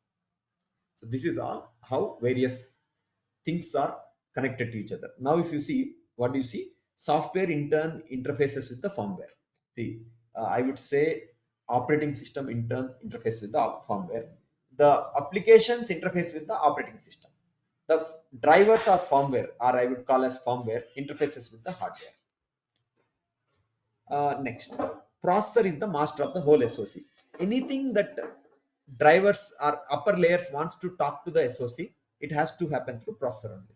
So this is all how various things are connected to each other. Now if you see, what do you see? Software in turn interfaces with the firmware. See, I would say operating system in turn interface with the firmware. The applications interface with the operating system. The drivers are firmware, or I would call as firmware, interfaces with the hardware. Next, processor is the master of the whole SoC. Anything that drivers or upper layers wants to talk to the SoC, it has to happen through processor only.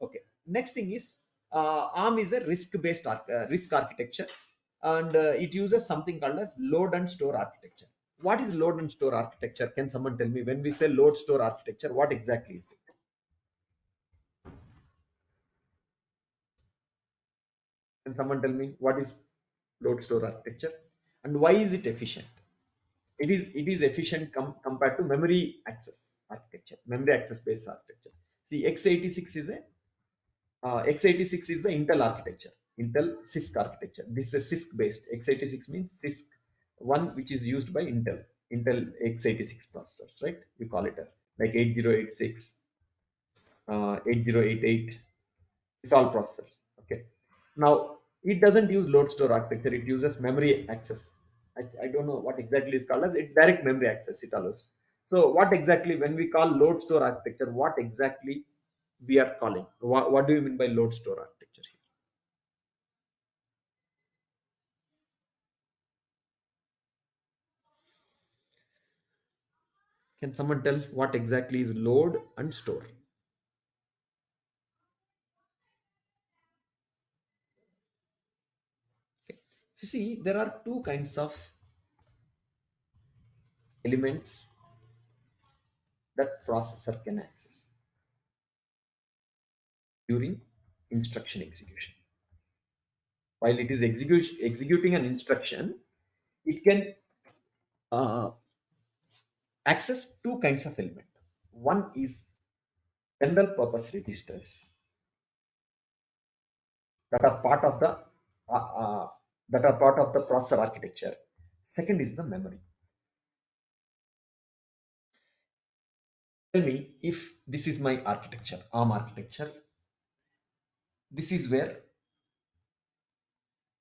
Okay. Next thing is ARM is a risk architecture, and it uses something called as load and store architecture. What is load and store architecture? Can someone tell me, when we say load store architecture, what exactly is it? Can someone tell me what is load store architecture and why is it efficient? It is efficient compared to memory access architecture, memory access based architecture. See, x86 is a x86 is the Intel architecture, Intel CISC architecture. This is a CISC based. x86 means CISC one, which is used by Intel x86 processors, right? We call it as like 8086, 8088. It's all processors. Okay. Now it doesn't use load store architecture. It uses memory access. I don't know what exactly it's called as. It direct memory access it allows. So what exactly, when we call load store architecture, what exactly we are calling? What do you mean by load store architecture here? Can someone tell what exactly is load and store? Okay. You see, there are two kinds of elements that processor can access during instruction execution. While it is executing an instruction, it can uh, access two kinds of element. One is general purpose registers that are part of the uh, uh, processor architecture. Second is the memory. Tell me, if this is my architecture, ARM architecture, this is where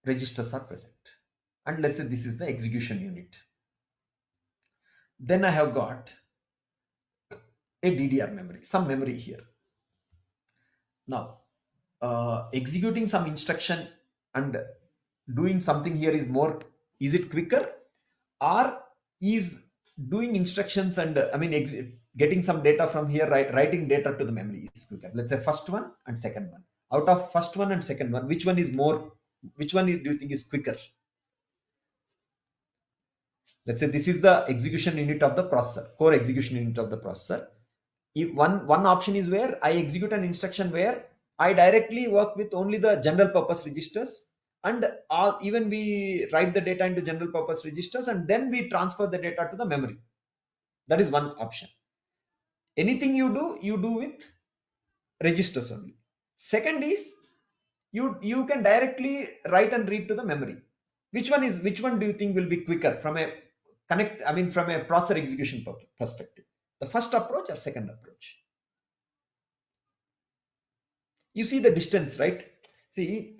registers are present, and let's say this is the execution unit. Then I have got a DDR memory, some memory here. Now executing some instruction and doing something here is more, is it quicker, or is doing instructions and getting some data from here, writing data to the memory is quicker? Let's say first one and second one. Out of first one and second one, which one is more, which one do you think is quicker? Let's say this is the execution unit of the processor, core execution unit of the processor. If one option is where I execute an instruction where I directly work with only the general purpose registers, and even we write the data into general purpose registers and then we transfer the data to the memory. That is one option. Anything you do with registers only. Second is you can directly write and read to the memory. Which one do you think will be quicker from a from a processor execution perspective? The first approach or second approach? You see the distance, right? See,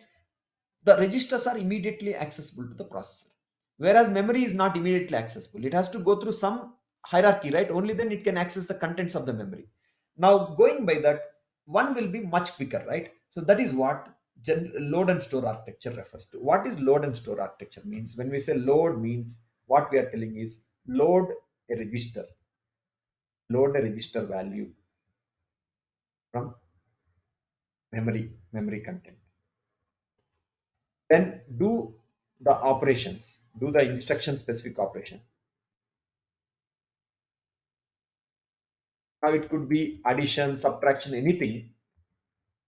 the registers are immediately accessible to the processor, whereas memory is not immediately accessible. It has to go through some hierarchy, right? Only then it can access the contents of the memory. Now going by that, one will be much quicker, right? So that is what load and store architecture refers to. What is load and store architecture means? When we say load, means what we are telling is load a register, load a register value from memory content, then do the operations, do the instruction specific operation. Now it could be addition, subtraction, anything,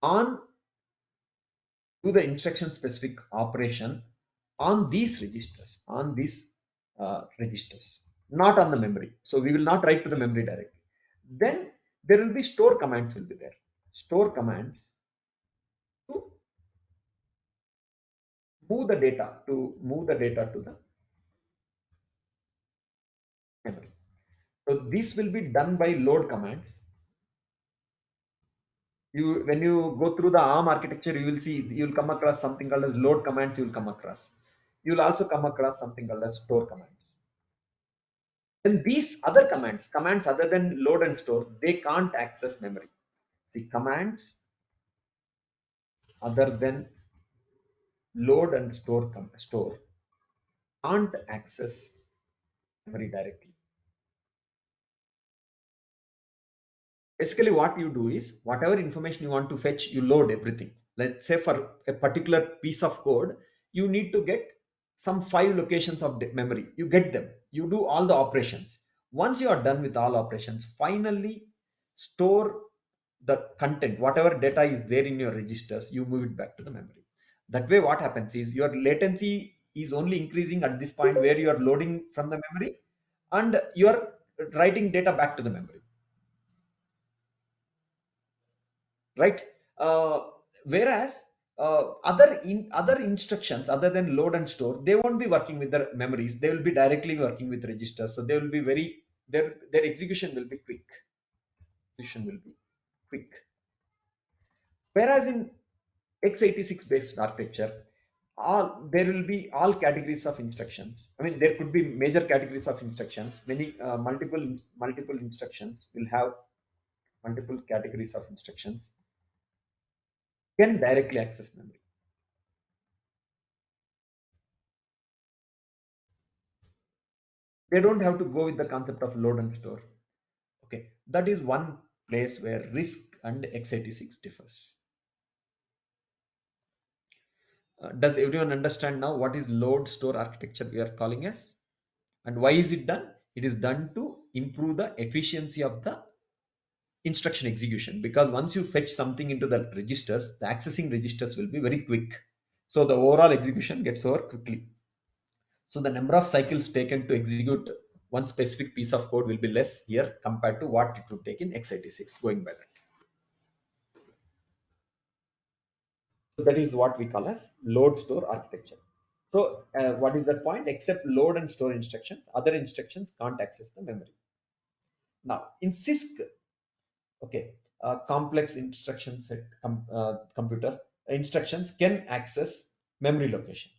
on do the instruction specific operation on these registers, not on the memory. So we will not write to the memory directly. Then there will be store commands will be there. Store commands to move the data to the memory. So this will be done by load commands. When you go through the ARM architecture, you will see, you will come across something called as load commands. You will come across, you will also come across something called as store commands. Then these other commands other than load and store, they can't access memory. See, commands other than load and store can't access memory directly. Basically, what you do is, whatever information you want to fetch, you load everything. Let's say for a particular piece of code, you need to get some 5 locations of memory. You get them, you do all the operations. Once you are done with all operations, finally store the content, whatever data is there in your registers, you move it back to the memory. That way, what happens is, your latency is only increasing at this point where you are loading from the memory and you are writing data back to the memory, right? uh, Whereas other instructions other than load and store, they won't be working with the memories, they will be directly working with registers, so they will be very, their execution will be quick. Execution will be quick. Whereas in x86 based architecture, all there will be all categories of instructions. I mean, there could be major categories of instructions, many multiple instructions will have multiple categories of instructions, can directly access memory. They don't have to go with the concept of load and store. Okay, that is one place where RISC and x86 differs. Does everyone understand now what is load store architecture we are calling as, and why is it done? It is done to improve the efficiency of the instruction execution, because once you fetch something into the registers, the accessing registers will be very quick, so the overall execution gets over quickly. So the number of cycles taken to execute one specific piece of code will be less here compared to what it would take in x86, going by that. So that is what we call as load store architecture. So what is the point? Except load and store instructions, other instructions can't access the memory. Now in CISC, okay, complex instruction set computer instructions can access memory locations.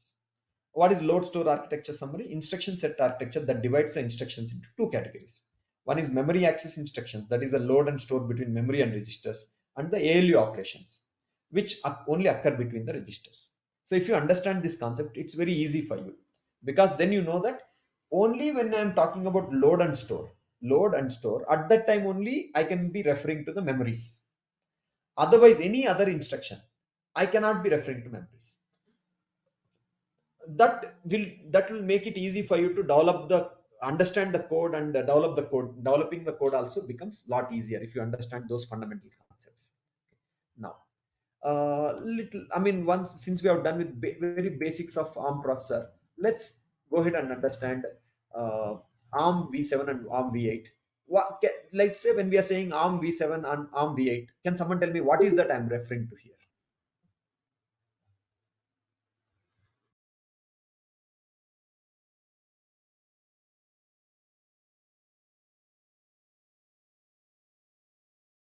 What is load store architecture summary? Instruction set architecture that divides the instructions into 2 categories. One is memory access instructions, that is the load and store between memory and registers, and the ALU operations, which only occur between the registers. So if you understand this concept, it's very easy for you, because then you know that only when I'm talking about load and store, at that time only I can be referring to the memories. Otherwise, any other instruction, I cannot be referring to memories. That will make it easy for you to understand the code, and develop the code. Developing the code also becomes a lot easier if you understand those fundamental concepts. Now, little, I mean, once, since we have done with very basics of ARM processor, let's go ahead and understand uh, ARM v7 and ARM v8. Let's say when we are saying ARM v7 and ARM v8, can someone tell me what is that I'm referring to here?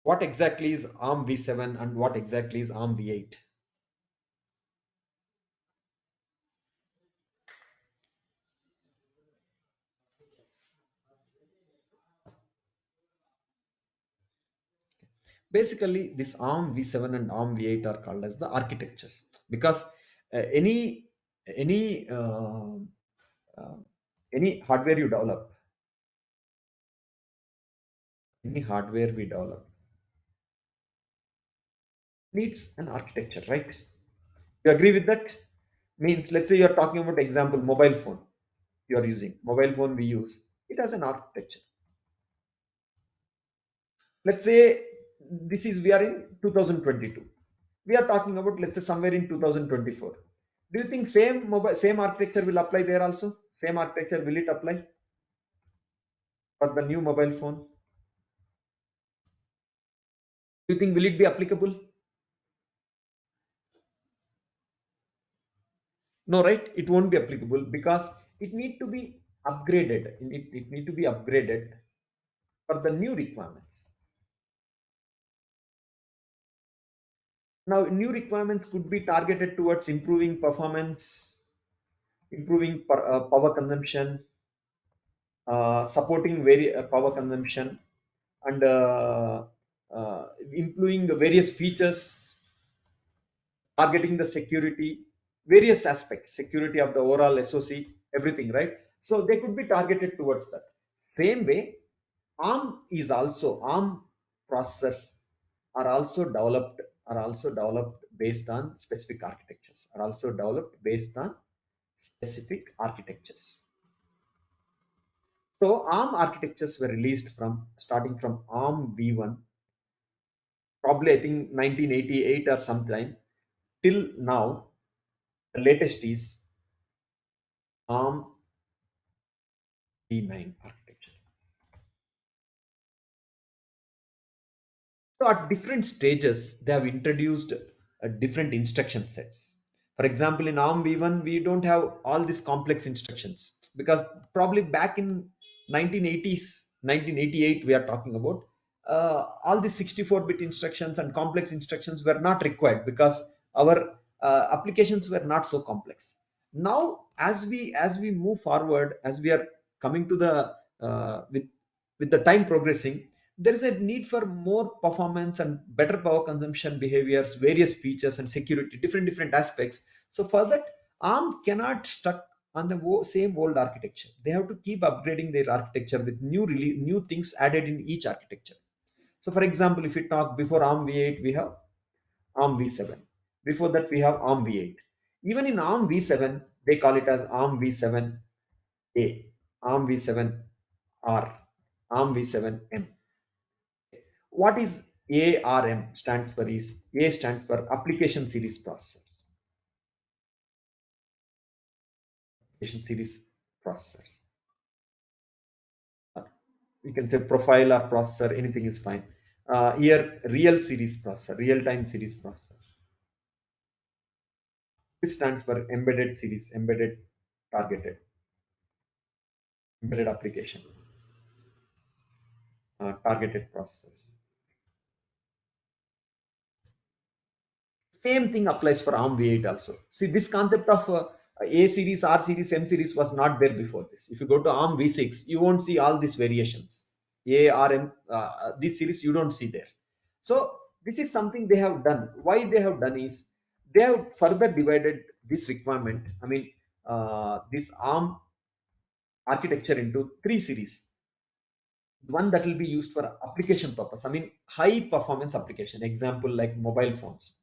What exactly is ARM v7 and what exactly is ARM v8? Basically, this ARM v7 and ARM v8 are called as the architectures, because uh, any any uh, uh, any hardware you develop, any hardware we develop needs an architecture, right? You agree with that? Means, let's say you're talking about example mobile phone, you're using mobile phone, we use it as an architecture. Let's say this is, we are in 2022, we are talking about, let's say, somewhere in 2024. Do you think same architecture will apply there also? Same architecture, will it apply for the new mobile phone? Do you think will it be applicable? No, right? It won't be applicable, because it need to be upgraded. It need to be upgraded for the new requirements. Now, new requirements could be targeted towards improving performance, improving power consumption, supporting power consumption, and improving the various features, targeting the security, various aspects, security of the overall SOC, everything, right? So they could be targeted towards that. Same way, ARM processors are also developed based on specific architectures, are also developed based on specific architectures. So ARM architectures were released from starting from ARM v1, probably I think 1988 or sometime till now. The latest is ARM v9 architecture. So at different stages, they have introduced different instruction sets. For example, in ARM v1, we don't have all these complex instructions because probably back in 1980s, 1988, we are talking about, all the 64-bit instructions and complex instructions were not required because our applications were not so complex. Now, as we move forward, as we are coming to the with the time progressing, there is a need for more performance and better power consumption behaviors, various features and security, different aspects. So for that, ARM cannot stuck on the same old architecture. They have to keep upgrading their architecture with new things added in each architecture. So for example, if we talk before ARM v8, we have ARM v7. Before that, we have ARM v8. Even in ARM v7, they call it as ARM v7a, ARM v7r, ARM v7m. What is ARM stands for is A stands for application series processors. Application series processors. You can say profile or processor, anything is fine. Here, real series processor, real time series processors. This stands for embedded series, embedded targeted, embedded application, targeted processors. Same thing applies for ARM v8 also. See, this concept of A series, R series, M series was not there before this. If you go to ARM v6, you won't see all these variations. A, R, M, this series you don't see there. So this is something they have done. Why they have done is they have further divided this requirement. I mean, this ARM architecture into three series. One that will be used for application purpose. I mean, high performance application. Example like mobile phones.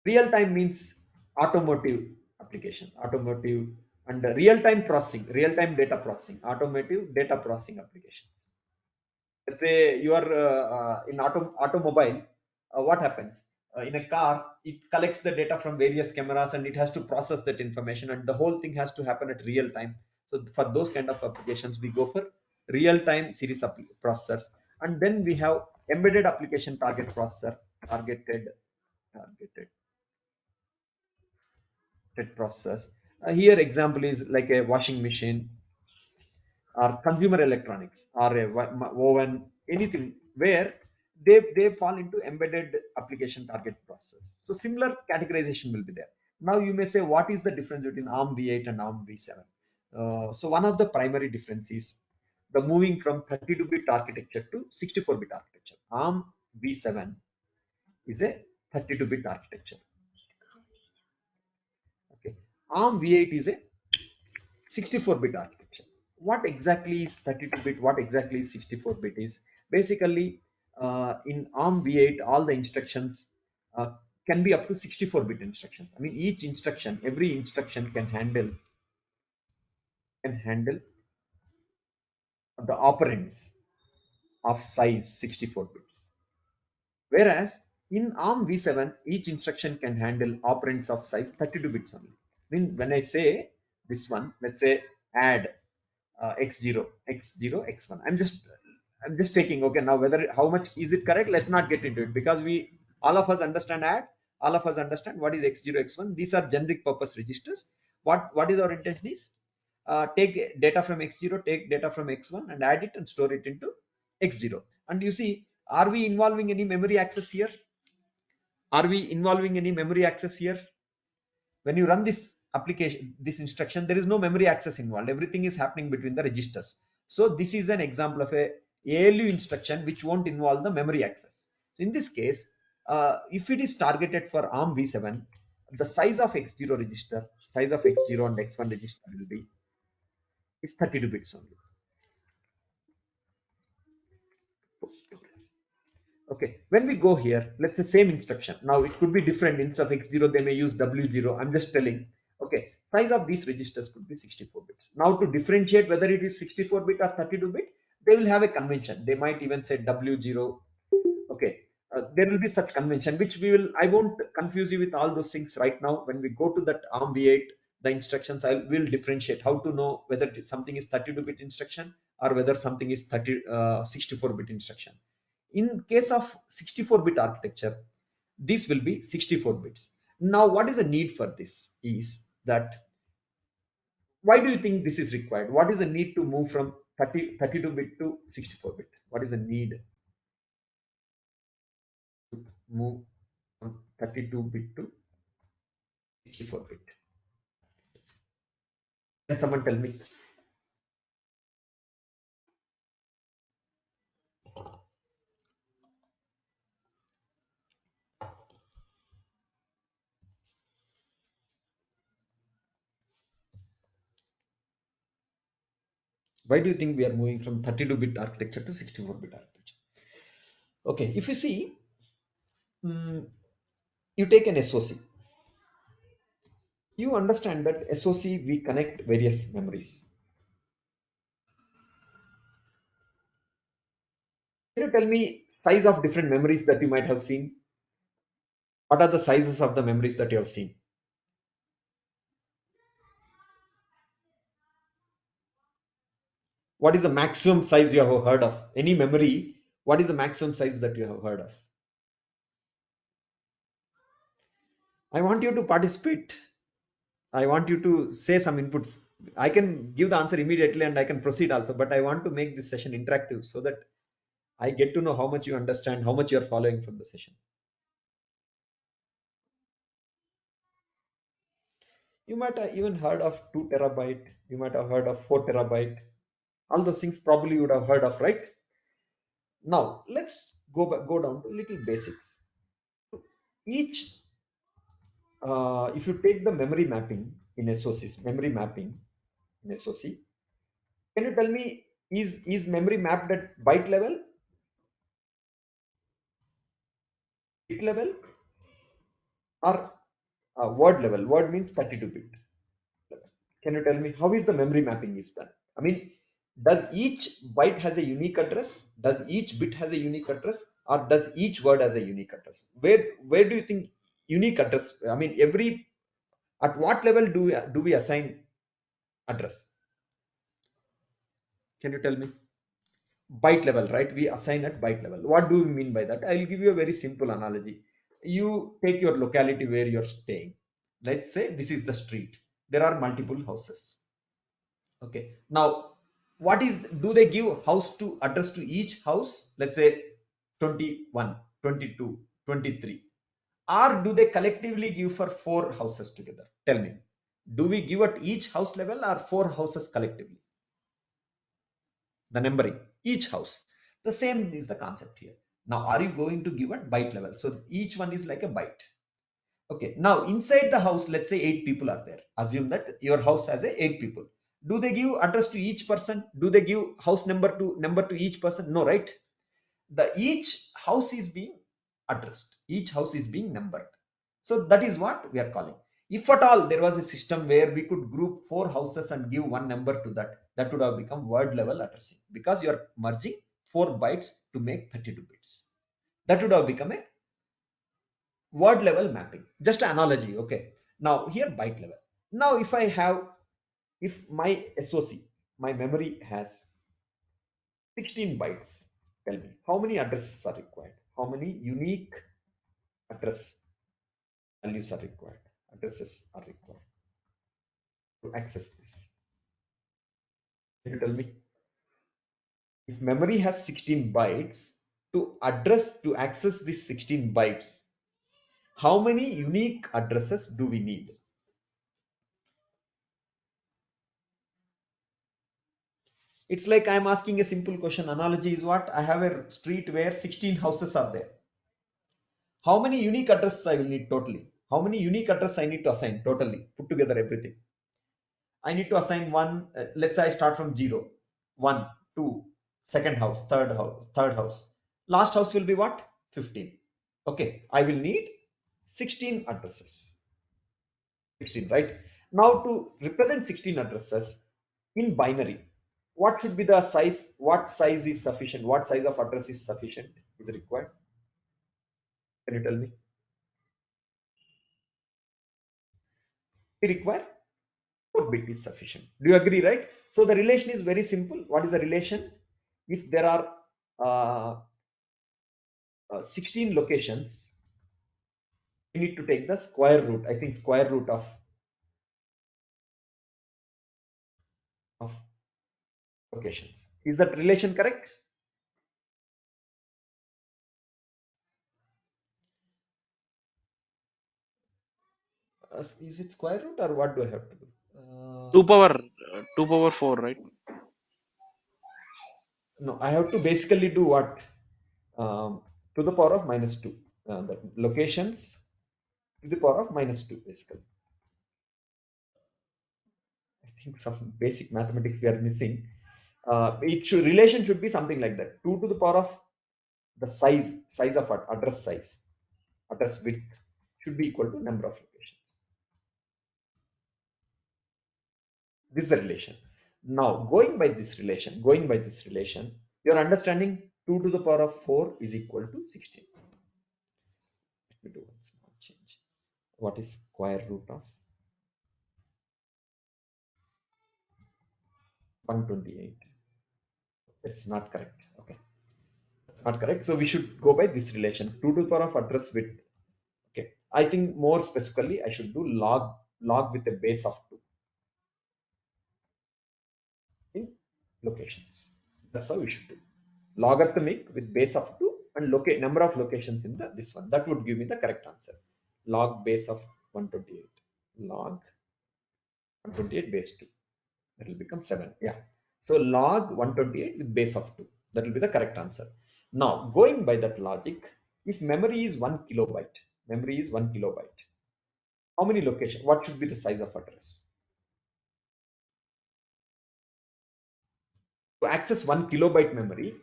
Real time means automotive application, automotive and real time processing, real time data processing, automotive data processing applications. Let's say you are in automobile. What happens in a car? It collects the data from various cameras and it has to process that information, and the whole thing has to happen at real time. So for those kind of applications, we go for real time series processors, and then we have embedded application target processor, targeted process. Here example is like a washing machine or consumer electronics or a oven, anything where they fall into embedded application target process. So similar categorization will be there. Now you may say, what is the difference between ARM v8 and ARM v7? So one of the primary difference is the moving from 32-bit architecture to 64-bit architecture. ARM v7 is a 32-bit architecture. Okay. ARM v8 is a 64-bit architecture. What exactly is 32-bit? What exactly is 64-bit is basically in ARM v8, all the instructions can be up to 64-bit instructions. I mean, each instruction, every instruction can handle the operands of size 64 bits. Whereas in ARM v7, each instruction can handle operands of size 32 bits only. I mean, when I say this one, let's say add x0 x1, I'm just taking, okay, now whether how much is it correct, let's not get into it, because we all of us understand add, all of us understand what is x0 x1. These are generic purpose registers. What is our intention is take data from x0, take data from x1 and add it and store it into x0. And you see Are we involving any memory access here? Are we involving any memory access here? When you run this application, this instruction, there is no memory access involved. Everything is happening between the registers. So this is an example of a ALU instruction which won't involve the memory access. So in this case, if it is targeted for ARM v7, the size of X0 register, size of X0 and X1 register will be is 32 bits only. Okay, when we go here, let's say same instruction. Now it could be different. Instead of X0, they may use W0. I'm just telling. Okay, size of these registers could be 64 bits. Now to differentiate whether it is 64 bit or 32 bit, they will have a convention. They might even say W0. Okay, there will be such convention, which we will, I won't confuse you with all those things right now. When we go to that ARM v8, the instructions, I will differentiate how to know whether something is 32 bit instruction or whether something is 64 bit instruction. In case of 64-bit architecture, this will be 64 bits. Now, what is the need for this is that, why do you think this is required? What is the need to move from 32-bit to 64-bit? What is the need to move from 32-bit to 64-bit? Can someone tell me? Why do you think we are moving from 32-bit architecture to 64-bit architecture? Okay, if you see, you take an SOC. You understand that SOC, we connect various memories. Can you tell me size of different memories that you might have seen? What are the sizes of the memories that you have seen? What is the maximum size you have heard of? Any memory, what is the maximum size that you have heard of? I want you to participate. I want you to say some inputs. I can give the answer immediately and I can proceed also, but I want to make this session interactive so that I get to know how much you understand, how much you are following from the session. You might have even heard of 2 terabyte, you might have heard of 4 terabyte. All those things probably you would have heard of, right? Now let's go down to little basics. Each, if you take the memory mapping in SOCs, memory mapping in SOC, can you tell me, is memory mapped at byte level, bit level, or word level? Word means 32-bit. Can you tell me how is the memory mapping is done? I mean, does each byte has a unique address? Does each bit has a unique address? Or does each word has a unique address? Where do you think unique address? I mean, at what level do we assign address? Can you tell me? Byte level, right? We assign at byte level. What do we mean by that? I'll give you a very simple analogy. You take your locality where you're staying. Let's say this is the street. There are multiple houses. Okay. Now, what is, do they give house to address to each house? Let's say 21, 22, 23. Or do they collectively give for 4 houses together? Tell me. Do we give at each house level or 4 houses collectively? The numbering, each house. The same is the concept here. Now, are you going to give at byte level? So each one is like a byte. Okay. Now, inside the house, let's say 8 people are there. Assume that your house has 8 people. Do they give address to each person? Do they give house number to each person? No, right? The each house is being addressed. Each house is being numbered. So that is what we are calling. If at all there was a system where we could group 4 houses and give one number to that, that would have become word level addressing, because you are merging 4 bytes to make 32 bits. That would have become a word level mapping. Just an analogy. Okay. Now here byte level. Now if my SOC, my memory has 16 bytes, tell me how many addresses are required? How many unique address values are required? Addresses are required to access this. Can you tell me? If memory has 16 bytes, to access this 16 bytes, how many unique addresses do we need? It's like I'm asking a simple question. Analogy is what? I have a street where 16 houses are there. How many unique addresses I will need totally? How many unique addresses I need to assign totally? Put together everything. I need to assign one. Let's say I start from 0, 1, 2, second house, third house. Last house will be what? 15. Okay, I will need 16 addresses. 16, right? Now to represent 16 addresses in binary, what should be the size? What size is sufficient? What size of address is sufficient? Is required? Can you tell me? We require 4-bit is sufficient. Do you agree, right? So the relation is very simple. What is the relation? If there are 16 locations, we need to take the square root. I think square root of locations. Is that relation correct? Is it square root or what do I have to do? 2 power 4, right? No, I have to basically do what? To the power of minus 2. The locations to the power of minus 2, basically. I think some basic mathematics we are missing. Relation should be something like that. 2 to the power of the size of address width should be equal to number of locations. This is the relation. Now, going by this relation, you're understanding 2 to the power of 4 is equal to 16. Let me do one small change. What is square root of 128? That's not correct. Okay, that's not correct. So we should go by this relation. 2 to the power of address width. Okay, I think more specifically, I should do log with a base of 2 in locations. That's how we should do. Logarithmic with base of 2 and locate number of locations in the this one. That would give me the correct answer. Log base of 128. Log 128 base 2. That will become 7. Yeah. So log 128 with base of 2. That will be the correct answer. Now, going by that logic, if memory is 1 kilobyte, how many locations? What should be the size of address? To access 1 kilobyte memory,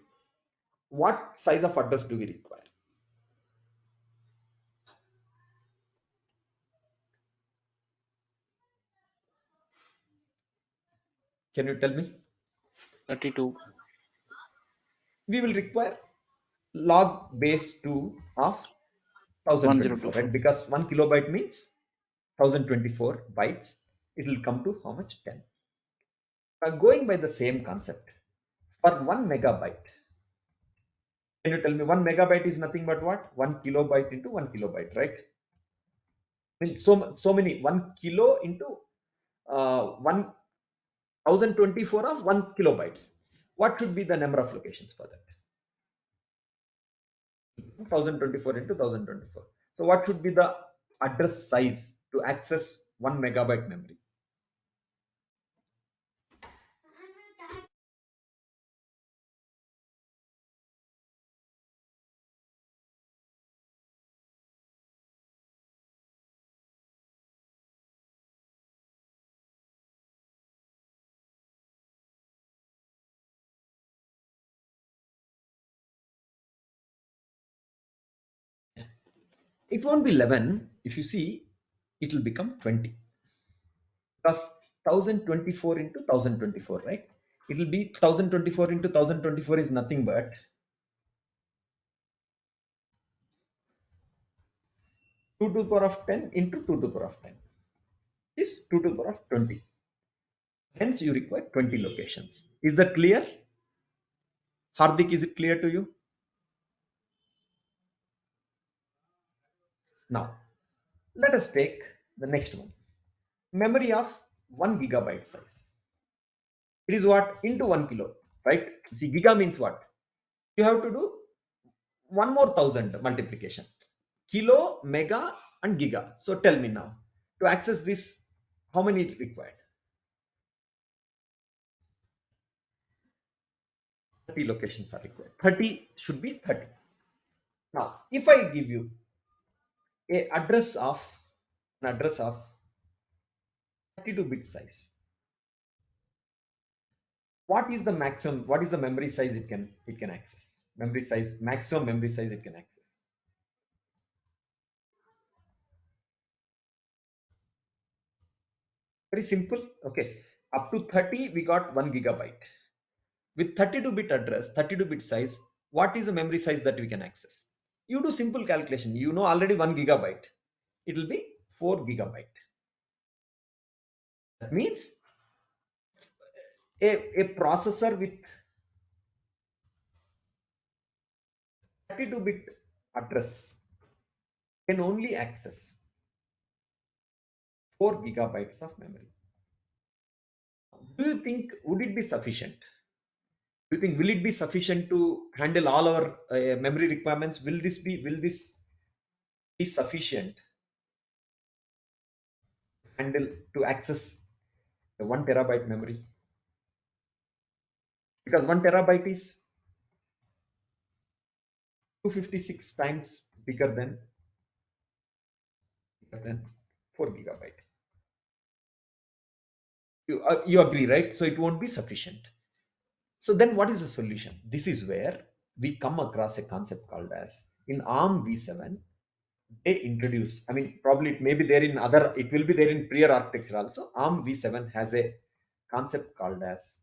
what size of address do we require? Can you tell me? 32. We will require log base 2 of 1024, 1024. right? Because 1 kilobyte means 1024 bytes. It will come to how much? 10. Going by the same concept, for 1 megabyte, can you tell me 1 megabyte is nothing but what? 1 kilobyte into 1 kilobyte, right? I mean, so many 1 kilo into 1024 of 1 kilobytes. What should be the number of locations for that? 1024 into 1024. So what should be the address size to access 1 megabyte memory? It won't be 11. If you see, it will become 20. Plus 1024 into 1024, right? It will be 1024 into 1024 is nothing but 2 to the power of 10 into 2 to the power of 10 is 2 to the power of 20. Hence, you require 20 locations. Is that clear? Hardik, is it clear to you? Now, let us take the next one. Memory of 1 gigabyte size. It is what? Into 1 kilo, right? See, giga means what? You have to do one more 1000 multiplication, kilo, mega, and giga. So tell me now, to access this, how many is required? 30 locations are required. 30 should be 30. Now, if I give you a address of an address of 32-bit size, what is the maximum? What is the memory size it can access? Memory size, maximum memory size it can access. Very simple. Okay, up to 30 we got 1 gigabyte. With 32-bit address, 32-bit size, what is the memory size that we can access? You do simple calculation. You know already 1 gigabyte. It will be 4 gigabyte. That means a processor with 32-bit address can only access 4 gigabytes of memory. Do you think would it be sufficient? Do you think will it be sufficient to handle all our memory requirements? Will this be sufficient to handle to access the 1 terabyte memory? Because 1 terabyte is 256 times bigger than 4 gigabyte. You agree, right? So it won't be sufficient. So then what is the solution? This is where we come across a concept called as in ARM v7 they introduce, I mean probably it may be there in other, it will be there in prior architecture also. ARM v7 has a concept called as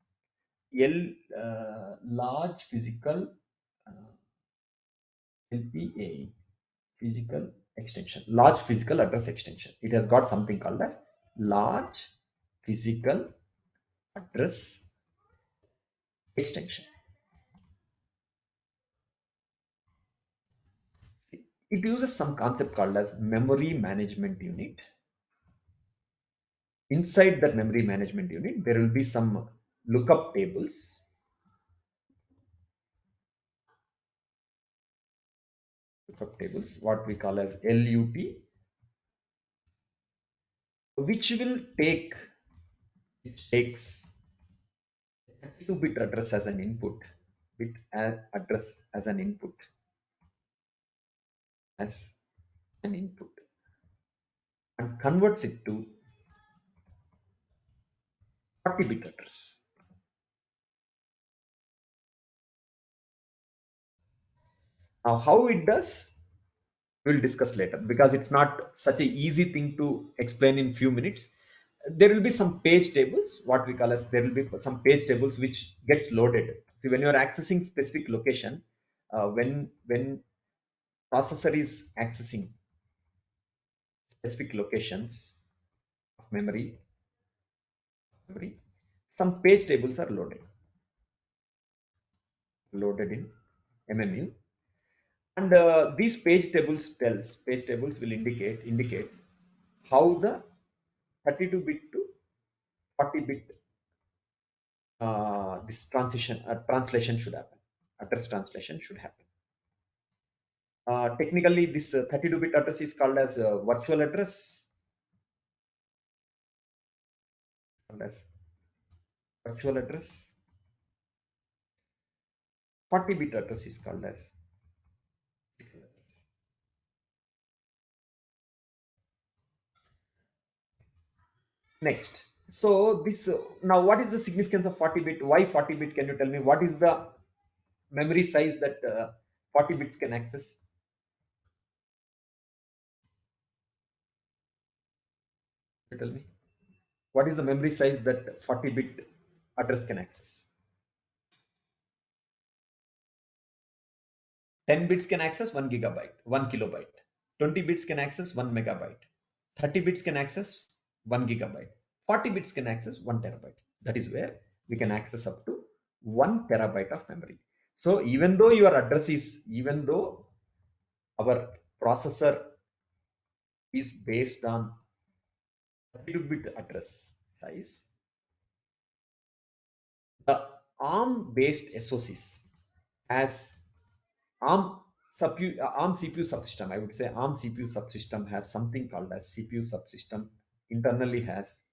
large physical LPA physical extension, large physical address extension. It has got something called as large physical address extension. It uses some concept called as memory management unit. Inside that memory management unit, there will be some lookup tables. Lookup tables, what we call as LUT, which takes 32-bit address as an input, address as an input, and converts it to 40-bit address. Now, how it does, we'll discuss later because it's not such an easy thing to explain in few minutes. There will be some page tables, what we call as there will be some page tables which gets loaded. See, when you are accessing specific location, when processor is accessing specific locations of memory, some page tables are loaded in MMU, and these page tables will indicate how the 32-bit to 40-bit this translation should happen. Address translation should happen. Technically, this 32-bit address is called as virtual address. Called as virtual address. 40-bit address is called as physical address. Next, so this now what is the significance of 40-bit? Why 40-bit? Can you tell me what is the memory size that 40 bits can access? Can you tell me what is the memory size that 40-bit address can access? 10 bits can access 1 gigabyte, 1 kilobyte. 20 bits can access 1 megabyte. 30 bits can access 1 gigabyte. 40 bits can access 1 terabyte. That is where we can access up to 1 terabyte of memory. So even though our processor is based on 32-bit address size, the ARM based SoCs has ARM ARM CPU subsystem, I would say ARM CPU subsystem has something called as CPU subsystem. Internally has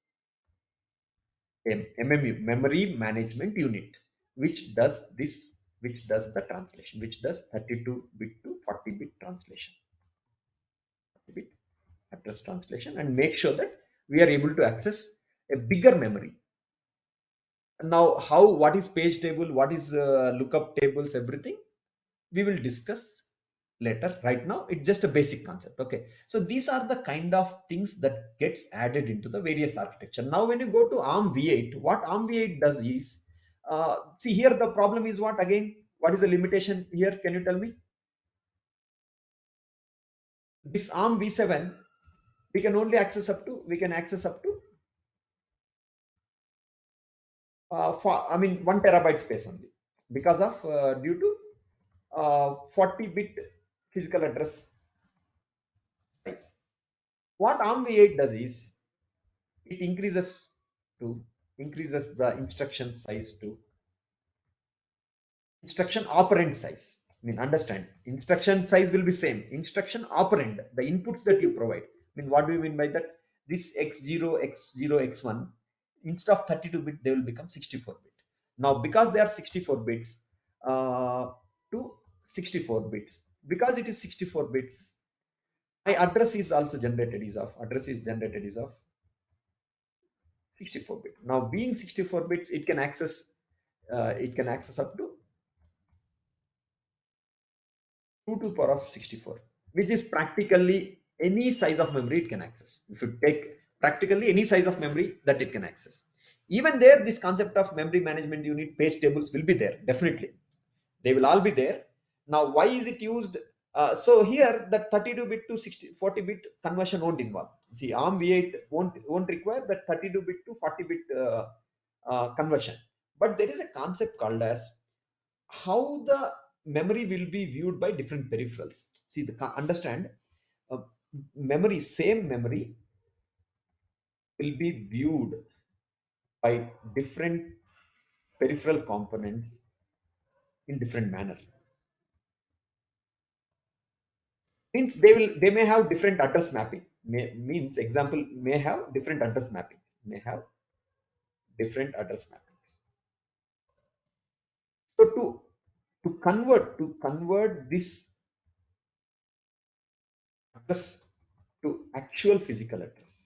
a MMU, memory management unit, which does this, which does the translation, which does 32-bit to 40-bit translation, 40-bit address translation, and make sure that we are able to access a bigger memory. Now, what is page table, what is lookup tables, everything we will discuss later. Right now, it's just a basic concept. Okay, so these are the kind of things that gets added into the various architecture. Now, when you go to ARM V8, what ARM V8 does is, see here the problem is what again? What is the limitation here? Can you tell me? This ARM V7, we can only access up to, we can access up to I mean 1 terabyte space only, because of due to 40-bit physical address size. What ARM V8 does is it to increases the instruction size to instruction operand size. I mean, understand, instruction size will be same. Instruction operand, the inputs that you provide. I mean, what do you mean by that? This x0, x0, x1, instead of 32-bit, they will become 64-bit. Now, because they are 64 bits to 64 bits, because it is 64 bits, my address is also generated is of address is generated is of 64 bit. Now, being 64 bits, it can access up to 2 to the power of 64, which is practically any size of memory it can access. If you take practically any size of memory that it can access, even there, this concept of memory management unit, page tables will be there. Definitely, they will all be there. Now, why is it used? So here, the 32-bit to 40-bit conversion won't involve. See, ARM V8 won't require that 32-bit to 40-bit conversion. But there is a concept called as how the memory will be viewed by different peripherals. See, understand, uh, same memory will be viewed by different peripheral components in different manner. Means they may have different address mapping. Means example may have different address mappings. May have different address mappings. So to convert this address to actual physical address,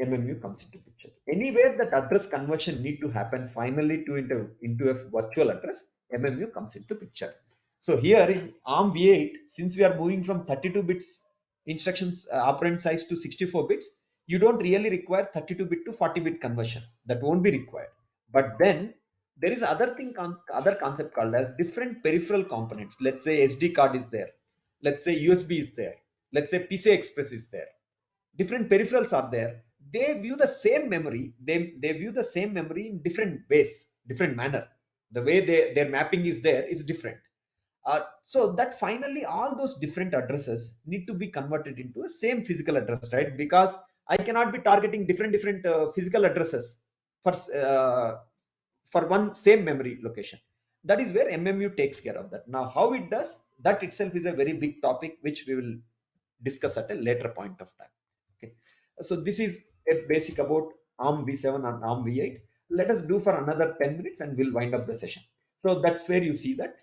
MMU comes into picture. Anywhere that address conversion need to happen finally into a virtual address, MMU comes into picture. So here in ARM V8, since we are moving from 32 bits instructions operand size to 64 bits, you don't really require 32-bit to 40-bit conversion. That won't be required. But then there is other concept called as different peripheral components. Let's say SD card is there. Let's say USB is there. Let's say PCI Express is there. Different peripherals are there. They view the same memory. They view the same memory in different ways, different manner. The way their mapping is there is different. So that finally all those different addresses need to be converted into a same physical address, right? Because I cannot be targeting different physical addresses for one same memory location. That is where MMU takes care of that. Now, how it does that itself is a very big topic, which we will discuss at a later point of time. Okay, so this is a basic about ARM V7 and ARM V8. Let us do for another 10 minutes and we'll wind up the session. So that's where you see that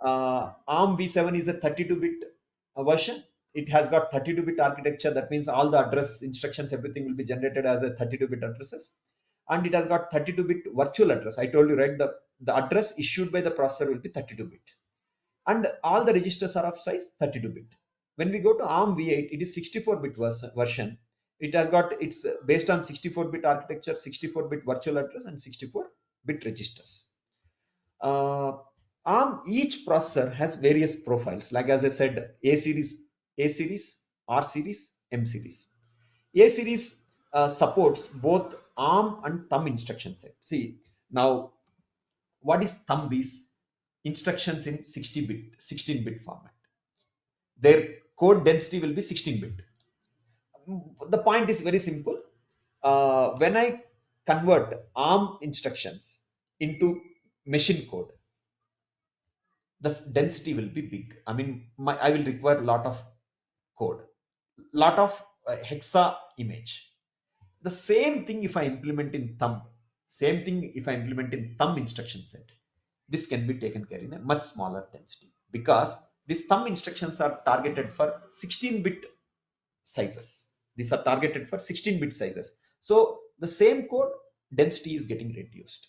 ARM V7 is a 32-bit version. It has got 32-bit architecture. That means all the address instructions, everything will be generated as a 32-bit addresses. And it has got 32-bit virtual address. I told you, right? The address issued by the processor will be 32-bit. And all the registers are of size 32-bit. When we go to ARM V8, it is 64-bit version. It has got, it's based on 64-bit architecture, 64-bit virtual address, and 64-bit registers. Each processor has various profiles. Like as I said, A series, R series, M series. A series supports both ARM and thumb instruction set. See, now what is thumb is instructions in 16-bit format. Their code density will be 16-bit. The point is very simple. When I convert ARM instructions into machine code, the density will be big. I mean, I will require a lot of code, lot of hexa image. The same thing if I implement in thumb, same thing if I implement in thumb instruction set, this can be taken care in a much smaller density, because these thumb instructions are targeted for 16-bit sizes. These are targeted for 16-bit sizes. So the same code density is getting reduced.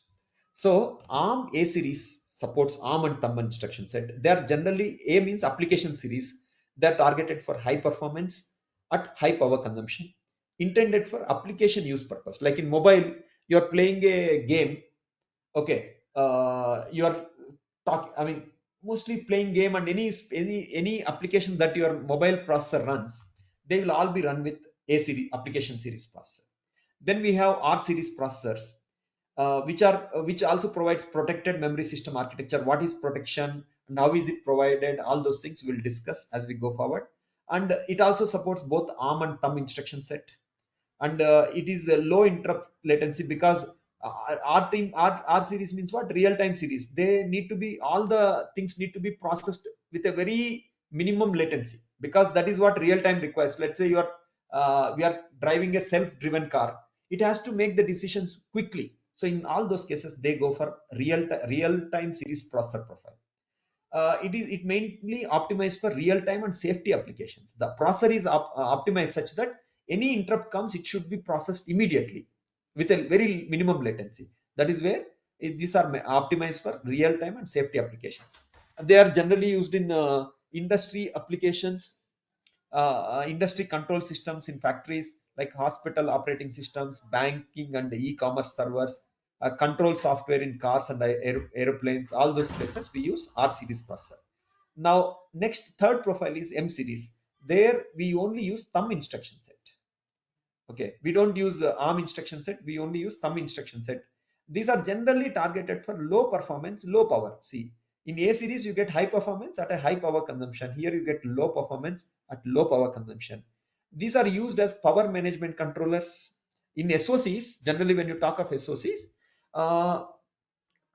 So ARM A series supports ARM and thumb instruction set. They are generally, A means application series. They are targeted for high performance at high power consumption, intended for application use purpose. Like in mobile, you are playing a game. Okay, you are talk. I mean, mostly playing game, and any application that your mobile processor runs, they will all be run with A series application series processor. Then we have R series processors, which also provides protected memory system architecture. What is protection and how is it provided? All those things we'll discuss as we go forward. And it also supports both ARM and thumb instruction set, and it is a low interrupt latency, because R series means what? Real time series. They need to be, all the things need to be processed with a very minimum latency, because that is what real time requires. Let's say we are driving a self driven car, it has to make the decisions quickly. So in all those cases they go for real time series processor profile. It mainly optimized for real-time and safety applications. The processor is optimized such that any interrupt comes, it should be processed immediately with a very minimum latency. That is where these are optimized for real-time and safety applications. They are generally used in industry applications, industry control systems in factories like hospital operating systems, banking and e-commerce servers, control software in cars and aeroplanes. All those places we use R series processor. Now, next third profile is M series. There we only use thumb instruction set. Okay, we don't use the ARM instruction set. We only use thumb instruction set. These are generally targeted for low performance, low power. See, in A series you get high performance at a high power consumption. Here you get low performance at low power consumption. These are used as power management controllers in SOCs. Generally, when you talk of SOCs, uh,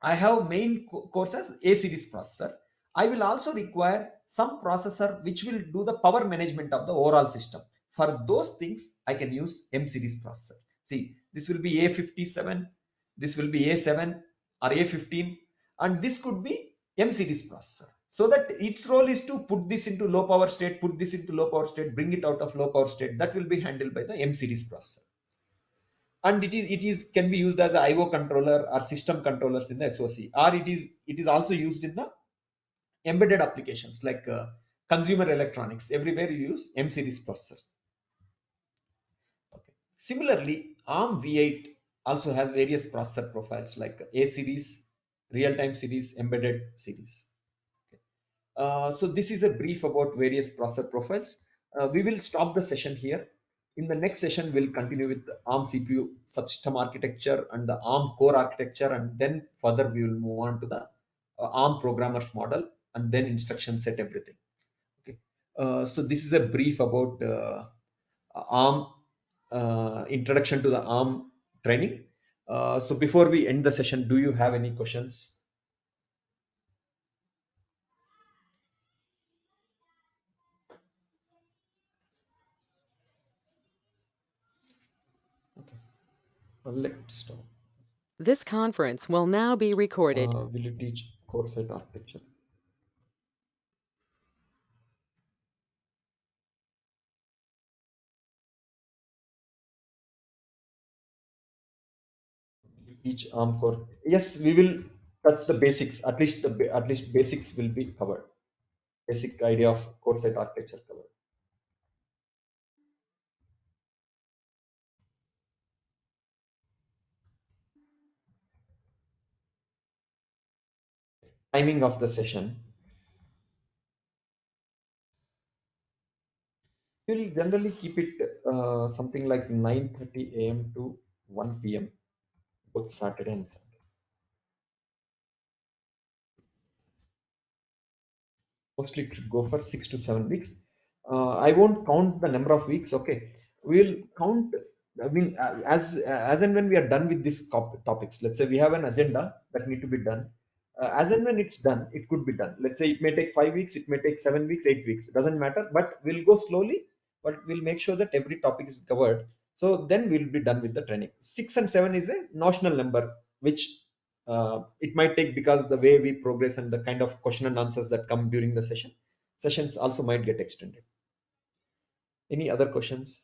I have main course as A series processor. I will also require some processor which will do the power management of the overall system. For those things, I can use M series processor. See, this will be A57, this will be A7 or A15, and this could be M series processor. So that its role is to put this into low power state, put this into low power state, bring it out of low power state. That will be handled by the M series processor, and it is can be used as a IO controller or system controllers in the SOC, or it is also used in the embedded applications like consumer electronics. Everywhere you use M series processors. Okay. Similarly, ARM V8 also has various processor profiles like A series, real-time series, embedded series. So this is a brief about various processor profiles. We will stop the session here. In the next session, we'll continue with the ARM CPU subsystem architecture and the ARM core architecture, and then further we will move on to the ARM programmers model, and then instruction set, everything. Okay. So this is a brief about ARM, introduction to the ARM training. So before we end the session, do you have any questions? Okay. Let's stop. This conference will now be recorded. Will you teach core set architecture? Each ARM core. Yes, we will touch the basics. At least basics will be covered. Basic idea of core set architecture covered. Timing of the session. We'll generally keep it something like 9:30 a.m. to 1 p.m. both Saturday and Sunday. Mostly it should go for 6 to 7 weeks. I won't count the number of weeks. Okay, we'll count. I mean, as and when we are done with these topics, let's say we have an agenda that need to be done. as and when it's done, it could be done. Let's say it may take 5 weeks, it may take 7 weeks, 8 weeks, doesn't matter, but we'll go slowly, but we'll make sure that every topic is covered. So then we'll be done with the training. 6 and 7 is a notional number, which it might take, because the way we progress and the kind of question and answers that come during the sessions also might get extended. Any other questions?